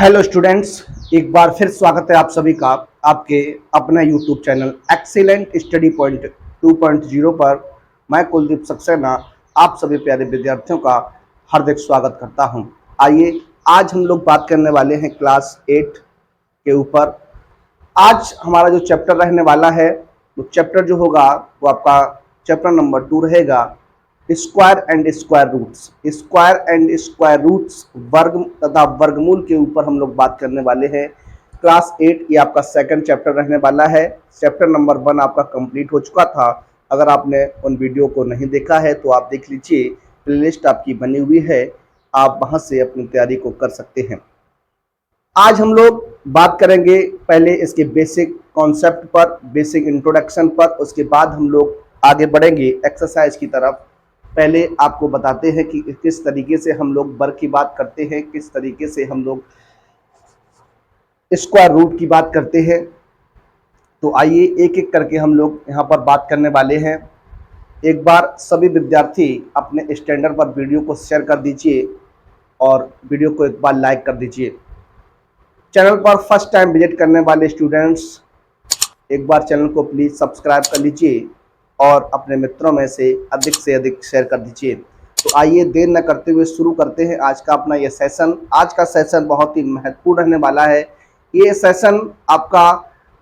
Hello students, एक बार फिर स्वागत है आप सभी का आपके अपना YouTube channel excellent study point 2.0 पर। मैं कुलदीप सक्सेना आप सभी प्यारे विद्यार्थियों का हार्दिक स्वागत करता हूं। आइए आज हम लोग बात करने वाले हैं क्लास 8 के ऊपर। आज हमारा जो चैप्टर रहने वाला है वो चैप्टर जो होगा वो आपका चैप्टर नंबर 2 रहेगा, square and square roots. Square and square roots, वर्ग तथा वर्गमूल के ऊपर हम लोग बात करने वाले हैं। क्लास 8 ये आपका सेकंड चैप्टर रहने वाला है। चैप्टर नंबर 1 आपका कंप्लीट हो चुका था। अगर आपने उन वीडियो को नहीं देखा है तो आप देख लीजिए, प्लेलिस्ट आपकी बनी हुई है, आप वहां से अपनी तैयारी को कर सकते हैं। आज हम लोग बात करेंगे पहले इसके बेसिक कॉन्सेप्ट पर, बेसिक इंट्रोडक्शन पर, उसके बाद हम लोग आगे बढ़ेंगे एक्सरसाइज की तरफ। पहले आपको बताते हैं कि किस तरीके से हम लोग वर्ग की बात करते हैं, किस तरीके से हम लोग स्क्वायर रूट की बात करते हैं। तो आइए एक एक करके हम लोग यहाँ पर बात करने वाले हैं। एक बार सभी विद्यार्थी अपने स्टैंडर्ड पर वीडियो को शेयर कर दीजिए और वीडियो को एक बार लाइक कर दीजिए। चैनल पर फर्स्ट टाइम विजिट करने वाले स्टूडेंट्स एक बार चैनल को प्लीज़ सब्सक्राइब कर लीजिए और अपने मित्रों में से अधिक शेयर कर दीजिए। तो आइए देर न करते हुए शुरू करते हैं आज का अपना ये सेशन। आज का सेशन बहुत ही महत्वपूर्ण रहने वाला है। ये सेशन आपका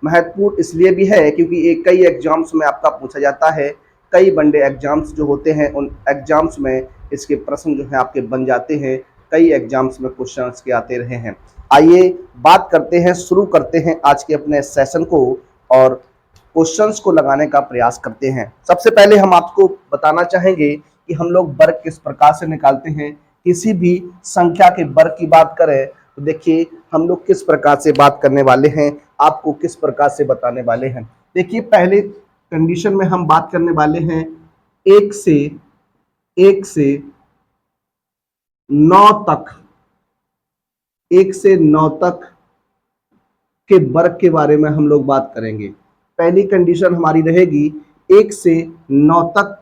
महत्वपूर्ण इसलिए भी है क्योंकि ये कई एग्जाम्स में आपका पूछा जाता है। कई वनडे एग्जाम्स जो होते हैं उन एग्जाम्स में इसके प्रश्न जो है आपके बन जाते हैं। कई एग्जाम्स में क्वेश्चन के आते रहे हैं। आइए बात करते हैं, शुरू करते हैं आज के अपने सेशन को और क्वेश्चंस को लगाने का प्रयास करते हैं। सबसे पहले हम आपको बताना चाहेंगे कि हम लोग वर्ग किस प्रकार से निकालते हैं। किसी भी संख्या के वर्ग की बात करें तो देखिए हम लोग किस प्रकार से बात करने वाले हैं, आपको किस प्रकार से बताने वाले हैं। देखिए पहले कंडीशन में हम बात करने वाले हैं 1 से 9 तक, 1 से 9 तक के वर्ग के बारे में हम लोग बात करेंगे। पहली कंडीशन हमारी रहेगी 1 से 9 तक,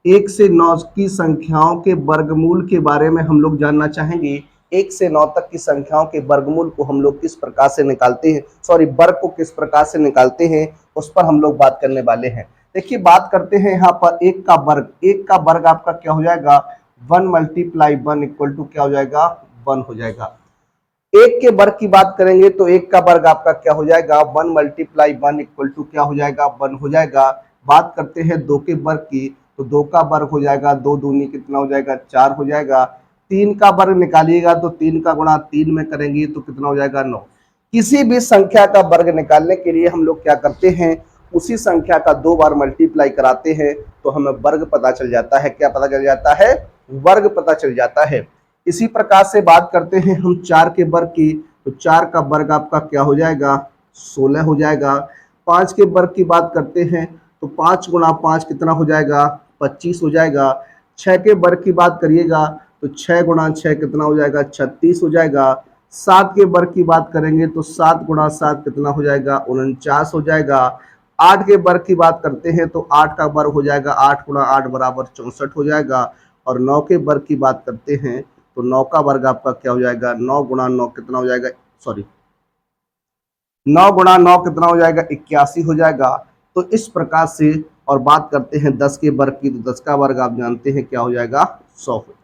1 से 9 की संख्याओं के वर्गमूल के बारे में हम लोग जानना चाहेंगे। 1 से 9 तक की संख्याओं के वर्गमूल को हम लोग किस प्रकार से निकालते हैं, वर्ग को किस प्रकार से निकालते हैं, उस पर हम लोग बात करने वाले हैं। देखिए बात करते हैं यहाँ पर 1 का वर्ग। 1 का वर्ग आपका क्या हो जाएगा, 1 × 1 इक्वल टू क्या हो जाएगा, 1 हो जाएगा। 1 के वर्ग की बात करेंगे तो 1 का वर्ग आपका क्या हो जाएगा, 1 × 1 इक्वल टू क्या हो जाएगा, 1 हो जाएगा। बात करते हैं 2 के वर्ग की तो 2 का वर्ग हो जाएगा, 2 दूनी कितना हो जाएगा, 4 हो जाएगा। 3 का वर्ग निकालिएगा तो 3 का गुणा 3 में करेंगे तो कितना हो जाएगा, 9। किसी भी संख्या का वर्ग निकालने के लिए हम लोग क्या करते हैं, उसी संख्या का 2 बार मल्टीप्लाई कराते हैं तो हमें वर्ग पता चल जाता है। क्या पता चल जाता है, वर्ग पता चल जाता है। इसी प्रकार से बात करते हैं हम 4 के वर्ग की तो 4 का वर्ग आपका क्या हो जाएगा, 16 हो जाएगा। 5 के वर्ग की बात करते हैं तो 5 × 5 कितना हो जाएगा, 25 हो जाएगा। 6 के वर्ग की बात करिएगा तो 6 × 6 कितना हो जाएगा, 36 हो जाएगा। 7 के वर्ग की बात करेंगे तो 7 × 7 कितना हो जाएगा, 49 हो जाएगा। 8 के वर्ग की बात करते हैं तो 8 का वर्ग हो जाएगा, 8 × 8 बराबर 64 हो जाएगा। और 9 के वर्ग की बात करते हैं तो 9 का वर्ग आपका क्या हो जाएगा, 9 × 9 कितना हो जाएगा, 9 × 9 कितना हो जाएगा, 81 हो जाएगा। तो इस प्रकार से, और बात करते हैं 10 के वर्ग की तो 10 का वर्ग आप जानते हैं क्या हो जाएगा, 100 हो जाएगा।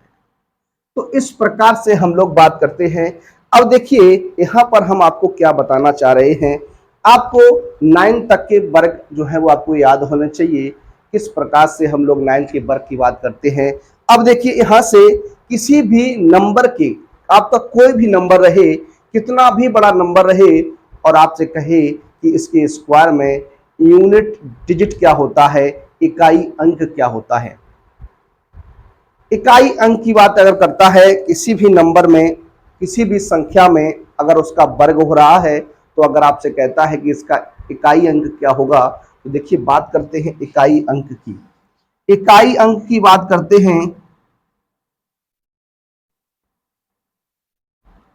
तो इस प्रकार से हम लोग बात करते हैं। अब देखिए यहाँ पर हम आपको क्या बताना चाह रहे हैं, आपको 9 तक के वर्ग जो है वो आपको याद होने चाहिए। किस प्रकार से हम लोग 9 के वर्ग की बात करते हैं। अब देखिए यहाँ से किसी भी नंबर के, आपका कोई भी नंबर रहे, कितना भी बड़ा नंबर रहे, और आपसे कहे कि इसके स्क्वायर में यूनिट डिजिट क्या होता है, इकाई अंक क्या होता है। इकाई अंक की बात अगर करता है किसी भी नंबर में, किसी भी संख्या में अगर उसका वर्ग हो रहा है तो अगर आपसे कहता है कि इसका इकाई अंक क्या होगा तो देखिए बात करते हैं इकाई अंक की। इकाई अंक की बात करते हैं,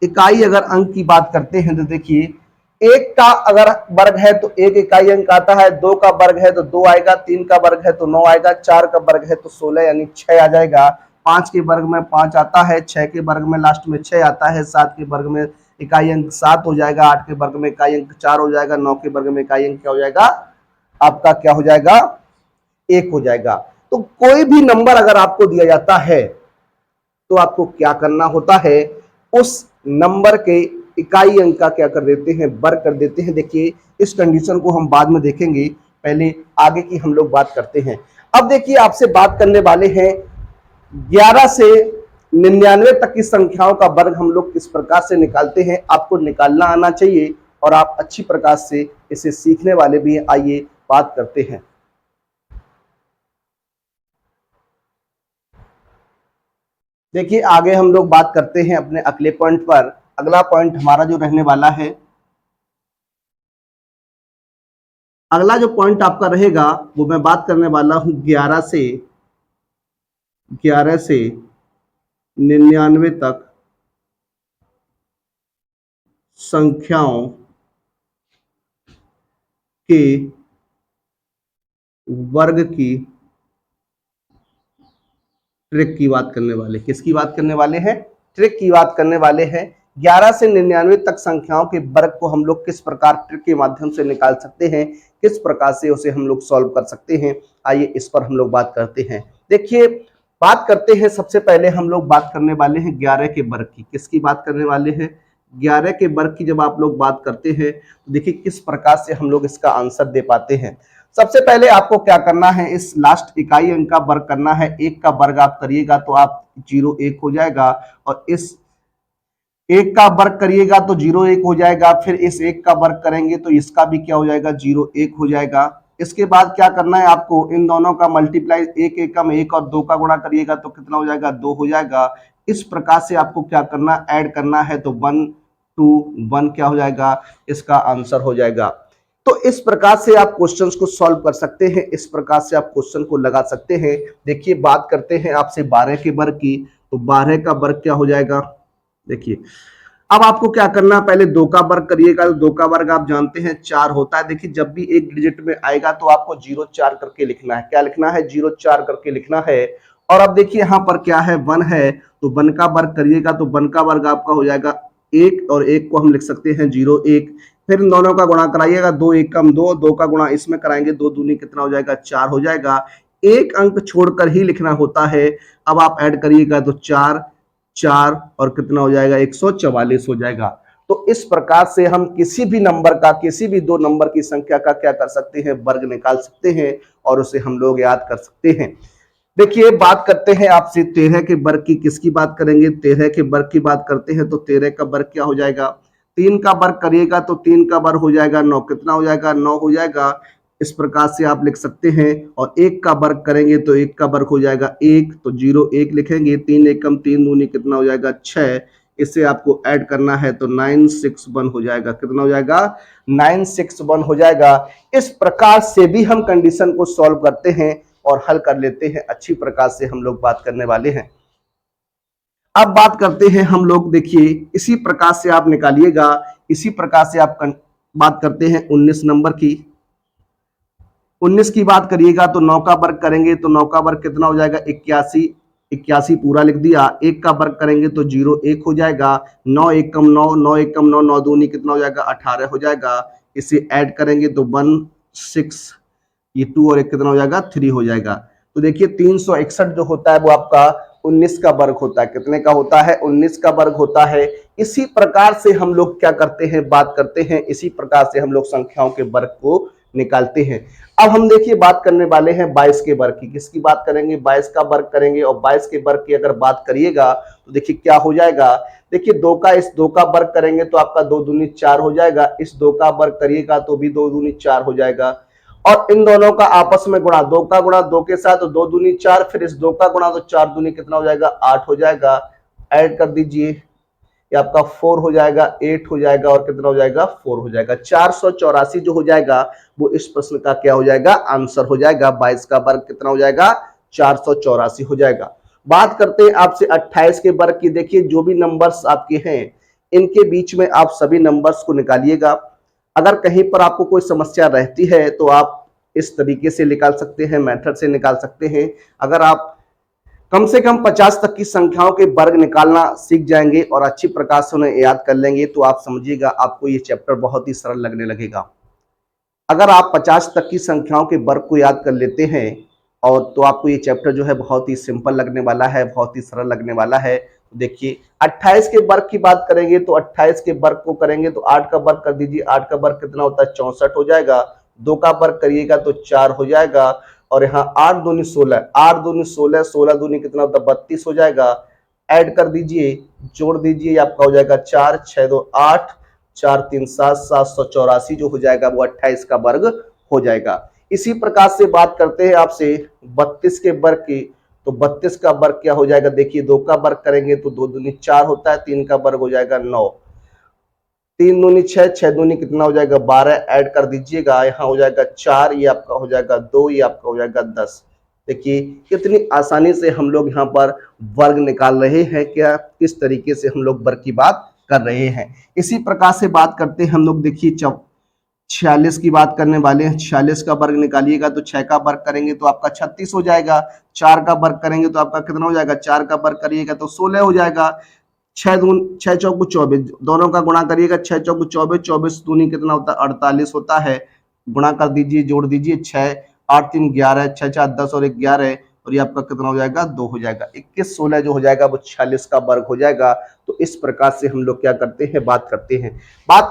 इकाई अगर अंक की बात करते हैं तो देखिए 1 का अगर वर्ग है तो 1 इकाई अंक आता है, 2 का वर्ग है तो 2 आएगा, 3 का वर्ग है तो 9 आएगा, 4 का वर्ग है तो 16 यानी 6 आ जाएगा। 5 के वर्ग में 5 आता है, 6 के वर्ग में लास्ट में 6 आता है, 7 के वर्ग में इकाई अंक 7 हो जाएगा, 8 के वर्ग में इकाई अंक 4 हो जाएगा, 9 के वर्ग में इकाई अंक क्या हो जाएगा, आपका क्या हो जाएगा, 1 हो जाएगा। तो कोई भी नंबर अगर आपको दिया जाता है तो आपको क्या करना होता है, उस नंबर के इकाई अंक का क्या कर देते हैं, वर्ग कर देते हैं। देखिए इस कंडीशन को हम बाद में देखेंगे, पहले आगे की हम लोग बात करते हैं। अब देखिए आपसे बात करने वाले हैं 11 से 99 तक की संख्याओं का वर्ग हम लोग किस प्रकार से निकालते हैं। आपको निकालना आना चाहिए और आप अच्छी प्रकार से इसे सीखने वाले भी हैं। आइए बात करते हैं। देखिए आगे हम लोग बात करते हैं अपने अगले पॉइंट पर। अगला पॉइंट हमारा जो रहने वाला है, अगला जो पॉइंट आपका रहेगा वो मैं बात करने वाला हूं 11 से 99 तक संख्याओं के वर्ग की ट्रिक की बात करने वाले। किसकी बात करने वाले हैं, ट्रिक की बात करने वाले हैं। 11 से 99 तक संख्याओं के वर्ग को हम लोग किस प्रकार ट्रिक के माध्यम से निकाल सकते हैं, किस प्रकार से उसे हम लोग सॉल्व कर सकते हैं, आइए इस पर हम लोग बात करते हैं। देखिए बात करते हैं, सबसे पहले हम लोग बात करने वाले हैं 11 के वर्ग की। किसकी बात करने वाले हैं, 11 के वर्ग की जब आप लोग बात करते हैं तो देखिए किस प्रकार से हम लोग इसका आंसर दे पाते हैं। सबसे पहले आपको क्या करना है, इस लास्ट इकाई अंक का वर्ग करना है। 1 का वर्ग आप करिएगा तो आप 0 1 हो जाएगा, और इस 1 का वर्ग करिएगा तो 0 1 हो जाएगा। फिर इस 1 का वर्ग करेंगे तो इसका भी क्या हो जाएगा, 0 1 हो जाएगा। इसके बाद क्या करना है आपको, इन दोनों का मल्टीप्लाई 1 एकम 1 और 2 का गुणा करिएगा तो कितना हो जाएगा, 2 हो जाएगा। इस प्रकार से आपको क्या करना, ऐड करना है, तो 1 2 1 क्या हो जाएगा, इसका आंसर हो जाएगा। तो इस प्रकार से आप क्वेश्चंस को सॉल्व कर सकते हैं, इस प्रकार से आप क्वेश्चन को लगा सकते हैं। देखिए बात करते हैं आपसे 12 के वर्ग की, तो 12 का वर्ग क्या हो जाएगा। देखिए अब आपको क्या करना है, पहले 2 का वर्ग करिएगा तो 2 का वर्ग आप जानते हैं 4 होता है। देखिए जब भी एक डिजिट में आएगा तो आपको 0 4 करके लिखना है। क्या लिखना है, 0 4 करके लिखना है। और अब देखिए यहाँ पर क्या है, 1 है, तो 1 का वर्ग करिएगा तो 1 का वर्ग आपका हो जाएगा 1, और 1 को हम लिख सकते हैं 0 1। फिर इन दोनों का गुणा कराइएगा, 2 एकम 2, 2 का गुणा इसमें कराएंगे, 2 दूनी कितना हो जाएगा, 4 हो जाएगा। एक अंक छोड़कर ही लिखना होता है। अब आप ऐड करिएगा तो 4 4 और कितना हो जाएगा, 144 हो जाएगा। तो इस प्रकार से हम किसी भी नंबर का, किसी भी दो नंबर की संख्या का क्या कर सकते हैं, वर्ग निकाल सकते हैं और उसे हम लोग याद कर सकते हैं। देखिए बात करते हैं आपसे 13 के वर्ग की। किसकी बात करेंगे, 13 के वर्ग की बात करते हैं। तो 13 का वर्ग क्या हो जाएगा, 3 का वर्ग करिएगा तो 3 का वर्ग हो जाएगा 9, कितना हो जाएगा, 9 हो जाएगा। इस प्रकार से आप लिख सकते हैं। और 1 का वर्ग करेंगे तो 1 का वर्ग हो जाएगा 1, तो 0 1 लिखेंगे। 3 एकम 3 दूनी कितना हो जाएगा, 6। इसे आपको ऐड करना है तो 961 हो जाएगा। कितना हो जाएगा, 961 हो जाएगा। इस प्रकार से भी हम कंडीशन को सॉल्व करते हैं और हल कर लेते हैं। अच्छी प्रकार से हम लोग बात करने वाले हैं। अब बात करते हैं हम लोग, देखिए इसी प्रकार से आप निकालिएगा। इसी प्रकार से आप बात करते हैं 19 नंबर की। 19 की बात करिएगा तो 9 का वर्ग करेंगे तो 9 का वर्ग कितना हो जाएगा, 81। 81 पूरा लिख दिया। 1 का वर्ग करेंगे तो 0 1 हो जाएगा। 9 एकम 9, 9 एकम 9, 9 दूनी कितना हो जाएगा, 18 हो जाएगा। इसे ऐड करेंगे तो 1 6, ये 2 और 1 कितना हो जाएगा, 3 हो जाएगा। तो देखिए 361 जो होता है वो आपका 19 का वर्ग होता है। कितने का होता है, 19 का वर्ग होता है। इसी प्रकार से हम लोग क्या करते हैं, बात करते हैं। इसी प्रकार से हम लोग संख्याओं के वर्ग को निकालते हैं। अब हम देखिए बात करने वाले हैं 22 के वर्ग की। किसकी बात करेंगे, 22 का वर्ग करेंगे। और 22 के वर्ग की अगर बात करिएगा तो देखिए क्या हो जाएगा, देखिए 2 का इस 2 का वर्ग करेंगे तो आपका 2 दूनी 4 हो जाएगा। इस 2 का वर्ग करिएगा तो भी 2 दूनी 4 हो जाएगा। और इन दोनों का आपस में गुणा, 2 का गुणा 2 के साथ तो 2 दूनी 4, फिर इस 2 का गुणा तो 4 दूनी कितना हो जाएगा, 8 हो जाएगा। ऐड कर दीजिए, ये आपका 4 हो जाएगा, 8 हो जाएगा और कितना हो जाएगा, 4 हो जाएगा। 484 जो हो जाएगा वो इस प्रश्न का क्या हो जाएगा, आंसर हो जाएगा। 22 का वर्ग कितना हो जाएगा, 484 हो जाएगा। बात करते हैं आपसे 28 के वर्ग की। देखिए जो भी नंबर्स आपके हैं इनके बीच में आप सभी नंबर्स को निकालिएगा। अगर कहीं पर आपको कोई समस्या रहती है तो आप इस तरीके से निकाल सकते हैं, मेथड से निकाल सकते हैं। अगर आप कम से कम 50 तक की संख्याओं के वर्ग निकालना सीख जाएंगे और अच्छी प्रकार से उन्हें याद कर लेंगे तो आप समझिएगा आपको ये चैप्टर बहुत ही सरल लगने लगेगा। अगर आप 50 तक की संख्याओं के वर्ग को याद कर लेते हैं और तो आपको ये चैप्टर जो है बहुत ही सिंपल लगने वाला है, बहुत ही सरल लगने वाला है। देखिए 28 के वर्ग की बात करेंगे तो 28 के वर्ग को करेंगे तो 8 का वर्ग कर दीजिए, 8 का वर्ग कितना होता है 64 हो जाएगा, 2 का वर्ग करिएगा तो 4 हो जाएगा और यहाँ 8 दूनी 16, 8 दूनी 16, 16 दूनी कितना होता है 32 हो जाएगा। ऐड कर दीजिए, जोड़ दीजिए, आपका हो जाएगा 4, 6 2 8, 4 3 7, 784 जो हो जाएगा वो 28 का वर्ग हो जाएगा। इसी प्रकार से बात करते हैं आपसे 32 के वर्ग की, तो 32 का वर्ग क्या हो जाएगा, देखिए 2 का वर्ग करेंगे तो 2 दूनी 4 होता है, 3 का वर्ग हो जाएगा 9, 3 दूनी 6, 6 दूनी कितना हो जाएगा 12, ऐड कर दीजिएगा, यहाँ हो जाएगा 4, ये आपका हो जाएगा 2, ये आपका हो जाएगा 10। देखिए कितनी आसानी से हम लोग यहाँ पर वर्ग निकाल रहे हैं, क्या किस तरीके से हम लोग वर्ग की बात कर रहे हैं। इसी प्रकार से बात करते हैं हम लोग, देखिए 46 की बात करने वाले हैं। 46 का वर्ग निकालिएगा तो 6 का वर्ग करेंगे तो आपका 36 हो जाएगा, 4 का वर्ग करेंगे तो आपका कितना हो जाएगा, 4 का वर्ग करिएगा तो 16 हो जाएगा, 6 चौको 24, दोनों का गुणा करिएगा, 6 चौको 24, 24 दूनी कितना होता है 48 होता है, गुणा कर दीजिए, जोड़ दीजिए, 6 8 3 11, 6 4 10 और 11 और ये आपका कितना हो जाएगा 2 हो जाएगा, 21 16 जो हो जाएगा वो 46 का वर्ग हो जाएगा। तो इस प्रकार से हम लोग क्या करते हैं, बात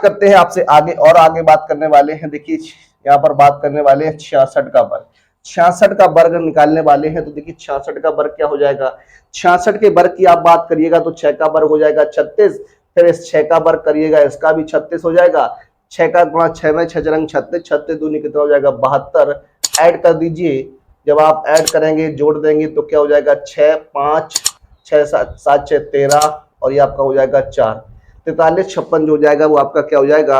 करते हैं आपसे आगे और आगे बात करने वाले हैं। देखिए यहाँ पर बात करने वाले हैं 66 का वर्ग, 66 का वर्ग निकालने वाले हैं। तो देखिए 66 का वर्ग क्या हो जाएगा, 66 के वर्ग की आप बात करिएगा तो 6 का वर्ग हो जाएगा 36, फिर इस 6 का वर्ग करिएगा इसका भी 36 हो जाएगा, 6 का गुणा 6 में 6 रंग 36, 36 दूनी कितना हो जाएगा 72, ऐड कर दीजिए, जब आप ऐड करेंगे जोड़ देंगे तो क्या हो जाएगा 6 5 6 7 7 6 13 और ये आपका हो जाएगा 4, 43 56 जो हो जाएगा वो आपका क्या हो जाएगा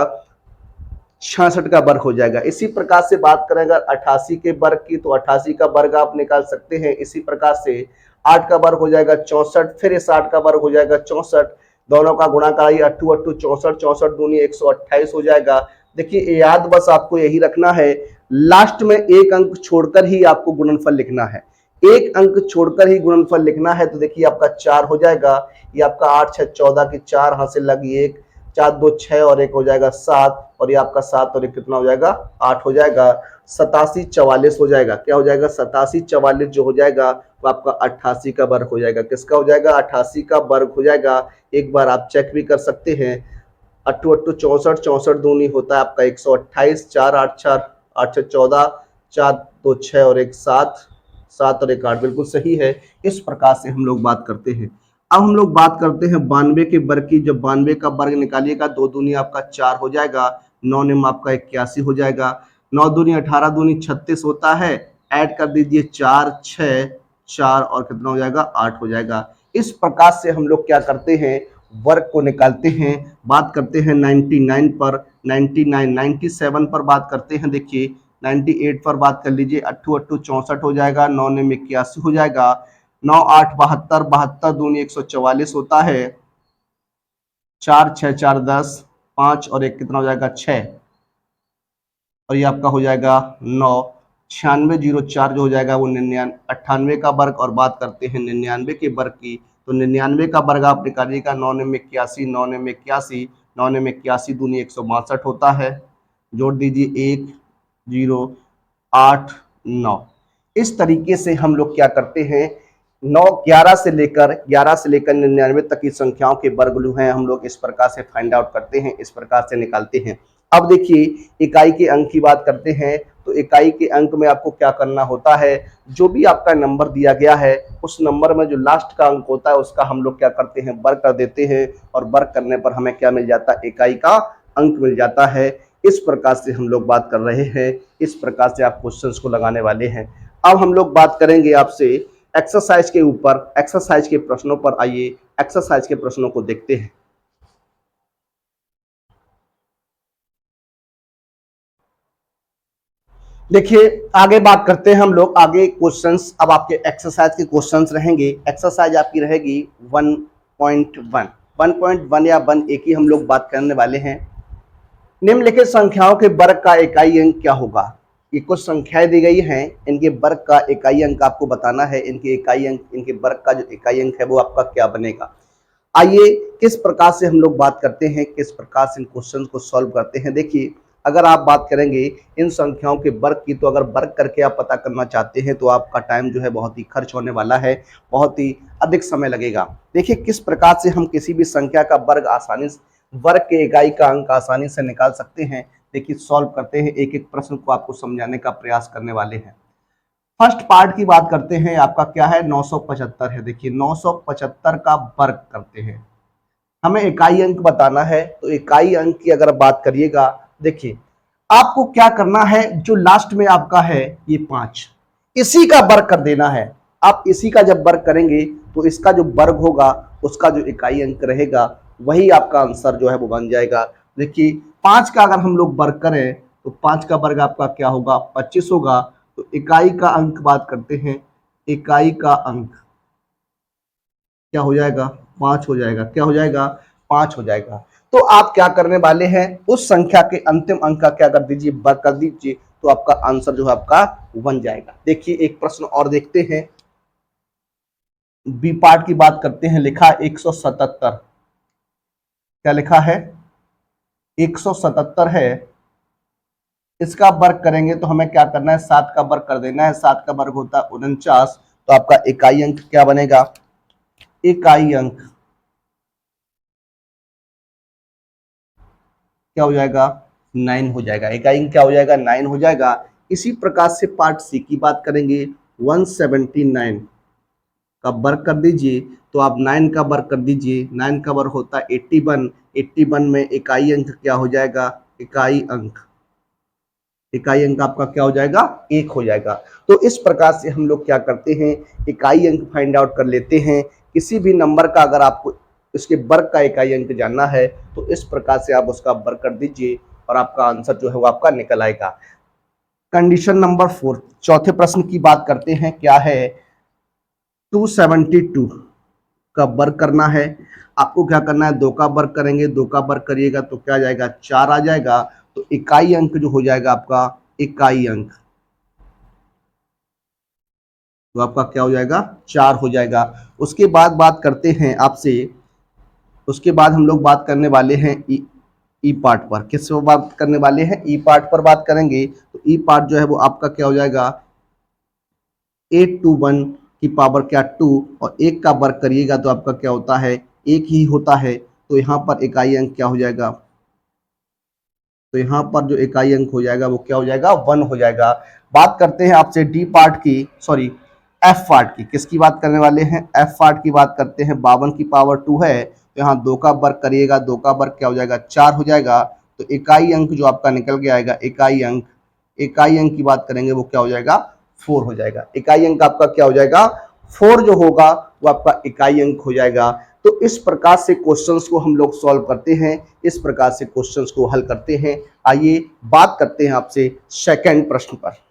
66 का वर्ग हो जाएगा। इसी प्रकार से बात करें अगर 88 के वर्ग की तो 88 का वर्ग आप निकाल सकते हैं। इसी प्रकार से 8 का वर्ग हो जाएगा 64, फिर इस 8 का वर्ग हो जाएगा 64, दोनों का गुणा कराइए, 8 8 64, 64 दूनी 128 हो जाएगा। देखिए याद बस आपको यही रखना है, लास्ट में एक अंक छोड़कर ही आपको गुणनफल लिखना है, एक अंक छोड़कर ही गुणनफल लिखना है। तो देखिए आपका 4 हो जाएगा, ये आपका 8 6 14 की 4 हाथ से लगी 1, 4 2 6 और 1 हो जाएगा 7 और ये आपका 7 और 1 कितना हो जाएगा 8 हो जाएगा, 87 44 हो जाएगा, क्या हो जाएगा 87 44 जो हो जाएगा वो आपका 88 का वर्ग हो जाएगा। किसका हो जाएगा 88 का वर्ग हो जाएगा। एक बार आप चेक भी कर सकते हैं, 8 8 64, 64 दूनी होता है आपका 128, 4 8 4 8 6 14, 4 2 6 और 1 7, 7 और 1 8 बिल्कुल सही है। इस प्रकार से हम लोग बात करते हैं। अब हम लोग बात करते हैं 92 के वर्ग की। जब 92 का वर्ग निकालिएगा 2 दूनी आपका 4 हो जाएगा, 9 निम आपका 81 हो जाएगा, 9 दूनी 18 दूनी 36 होता है, ऐड कर दीजिए 4 6 4 और कितना हो जाएगा 8 हो जाएगा। इस प्रकार से हम लोग क्या करते हैं, वर्ग को निकालते हैं। बात करते हैं 99 पर, 99 97 पर बात करते हैं। देखिए 98 पर बात कर लीजिए, 8 8 64 हो जाएगा, 9 निम 81 हो जाएगा, 9 8 72, 72 दूनी 144 होता है, 4 6 4 10, 5 और 1 कितना हो जाएगा 6 और ये आपका हो जाएगा 9, 96 04 जो हो जाएगा वो 98 का वर्ग। और बात करते हैं 99 के वर्ग की, तो 99 का वर्ग आप निकालिएगा, 9 निम 81, 9 निम 81, 9 निम 81 दूनी 162 होता है, जोड़ दीजिए 1 0 8 9। इस तरीके से हम लोग क्या करते हैं, 9 11 से लेकर 99 तक की संख्याओं के वर्ग जो हैं हम लोग इस प्रकार से फाइंड आउट करते हैं, इस प्रकार से निकालते हैं। अब देखिए इकाई के अंक की बात करते हैं। तो इकाई के अंक में आपको क्या करना होता है, जो भी आपका नंबर दिया गया है उस नंबर में जो लास्ट का अंक होता है उसका हम लोग क्या करते हैं, वर्ग कर देते हैं और वर्ग करने पर हमें क्या मिल जाता है, इकाई का अंक मिल जाता है। इस प्रकार से हम लोग बात कर रहे हैं, इस प्रकार से आप क्वेश्चंस को लगाने वाले हैं। अब हम लोग बात करेंगे आपसे एक्सरसाइज के ऊपर, एक्सरसाइज के प्रश्नों पर। आइए एक्सरसाइज के प्रश्नों को देखते हैं। देखिए आगे बात करते हैं हम लोग, आगे क्वेश्चंस अब आपके एक्सरसाइज के क्वेश्चंस रहेंगे। एक्सरसाइज आपकी रहेगी 1.1, 1.1 या 1 एक ही हम लोग बात करने वाले हैं। निम्नलिखित संख्याओं के वर्ग का इकाई अंक क्या होगा। ये कुछ संख्याएं दी गई हैं, इनके वर्ग का इकाई अंक आपको बताना है। इनके इकाई अंक, इनके वर्ग का जो इकाई अंक है वो आपका क्या बनेगा। आइए किस प्रकार से हम लोग बात करते हैं, किस प्रकार से इन क्वेश्चन को सॉल्व करते हैं। देखिए, अगर आप बात करेंगे इन संख्याओं के वर्ग की, तो अगर वर्ग करके आप पता करना चाहते हैं तो आपका टाइम जो है बहुत ही खर्च होने वाला है, बहुत ही अधिक समय लगेगा। देखिए किस प्रकार से हम किसी भी संख्या का वर्ग आसानी से, वर्ग के इकाई का अंक आसानी से निकाल सकते हैं। देखिए सॉल्व करते हैं, एक एक प्रश्न को आपको समझाने का प्रयास करने वाले हैं। फर्स्ट पार्ट की बात करते हैं, आपका क्या है 975 है। देखिए 975 का वर्ग करते हैं, हमें इकाई अंक बताना है। तो इकाई अंक की अगर बात करिएगा, देखिए आपको क्या करना है, जो लास्ट में आपका है ये 5, इसी का वर्ग कर देना है। आप इसी का जब वर्ग करेंगे तो इसका जो वर्ग होगा उसका जो इकाई अंक रहेगा वही आपका आंसर जो है वो बन जाएगा। देखिए 5 का अगर हम लोग वर्ग करें तो 5 का वर्ग आपका क्या होगा, 25 होगा। तो इकाई का अंक बात करते हैं, इकाई का अंक क्या हो जाएगा, 5 हो जाएगा। क्या हो जाएगा, 5 हो जाएगा। तो आप क्या करने वाले हैं, उस संख्या के अंतिम अंक का क्या कर दीजिए, वर्ग कर दीजिए, तो आपका आंसर जो है आपका बन जाएगा। देखिए एक प्रश्न और देखते हैं, बी पार्ट की बात करते हैं। लिखा 177, क्या लिखा है 177 है। इसका वर्ग करेंगे तो हमें क्या करना है, 7 का वर्ग कर देना है। 7 का वर्ग होता है 49। तो आपका इकाई अंक क्या बनेगा, इकाई अंक क्या हो जाएगा, 9 हो जाएगा। इकाई अंक क्या हो जाएगा, 9 हो जाएगा। इसी प्रकार से पार्ट सी की बात करेंगे, 179 का वर्ग कर दीजिए। तो आप 9 का वर्ग कर दीजिए, 9 का वर्ग होता है 81। 81 में इकाई अंक क्या हो जाएगा, इकाई अंक, इकाई अंक आपका क्या हो जाएगा, 1 हो जाएगा। तो इस प्रकार से हम लोग क्या करते हैं, इकाई अंक फाइंड आउट कर लेते हैं। किसी भी नंबर का अगर आपको इसके वर्ग का इकाई अंक जानना है तो इस प्रकार से आप उसका वर्ग कर दीजिए और आपका आंसर जो है वो आपका निकल आएगा। कंडीशन नंबर 4, चौथे प्रश्न की बात करते हैं। क्या है, 272 का वर्ग करना है। आपको क्या करना है, 2 का वर्ग करेंगे, 2 का वर्ग करिएगा तो क्या आ जाएगा, 4 आ जाएगा। तो इकाई अंक जो हो जाएगा आपका, इकाई अंक तो आपका क्या हो जाएगा, 4 हो जाएगा। उसके बाद बात करते हैं आपसे, उसके बाद हम लोग बात करने वाले हैं ई पार्ट पर। किस पर बात करने वाले हैं, ई पार्ट पर बात करेंगे। तो ई पार्ट जो है वो आपका क्या हो जाएगा, 821 की पावर क्या 2, और 1 का वर्ग करिएगा तो आपका क्या होता है, 1 ही होता है। तो यहाँ पर इकाई अंक क्या हो जाएगा, तो यहाँ पर जो इकाई अंक हो जाएगा वो क्या हो जाएगा, 1 हो जाएगा। बात करते हैं आपसे डी पार्ट की, सॉरी एफ पार्ट की। किसकी बात करने वाले हैं, एफ पार्ट की बात करते हैं। 52 की पावर 2 है, तो यहाँ 2 का वर्ग करिएगा, 2 का वर्ग क्या हो जाएगा, 4 हो जाएगा। तो इकाई अंक जो आपका निकल के आएगा, इकाई अंक, इकाई अंक की बात करेंगे वो क्या हो जाएगा, 4 हो जाएगा। इकाई अंक आपका क्या हो जाएगा, 4 जो होगा वो आपका इकाई अंक हो जाएगा। तो इस प्रकार से क्वेश्चंस को हम लोग सॉल्व करते हैं, इस प्रकार से क्वेश्चंस को हल करते हैं। आइए बात करते हैं आपसे सेकंड प्रश्न पर।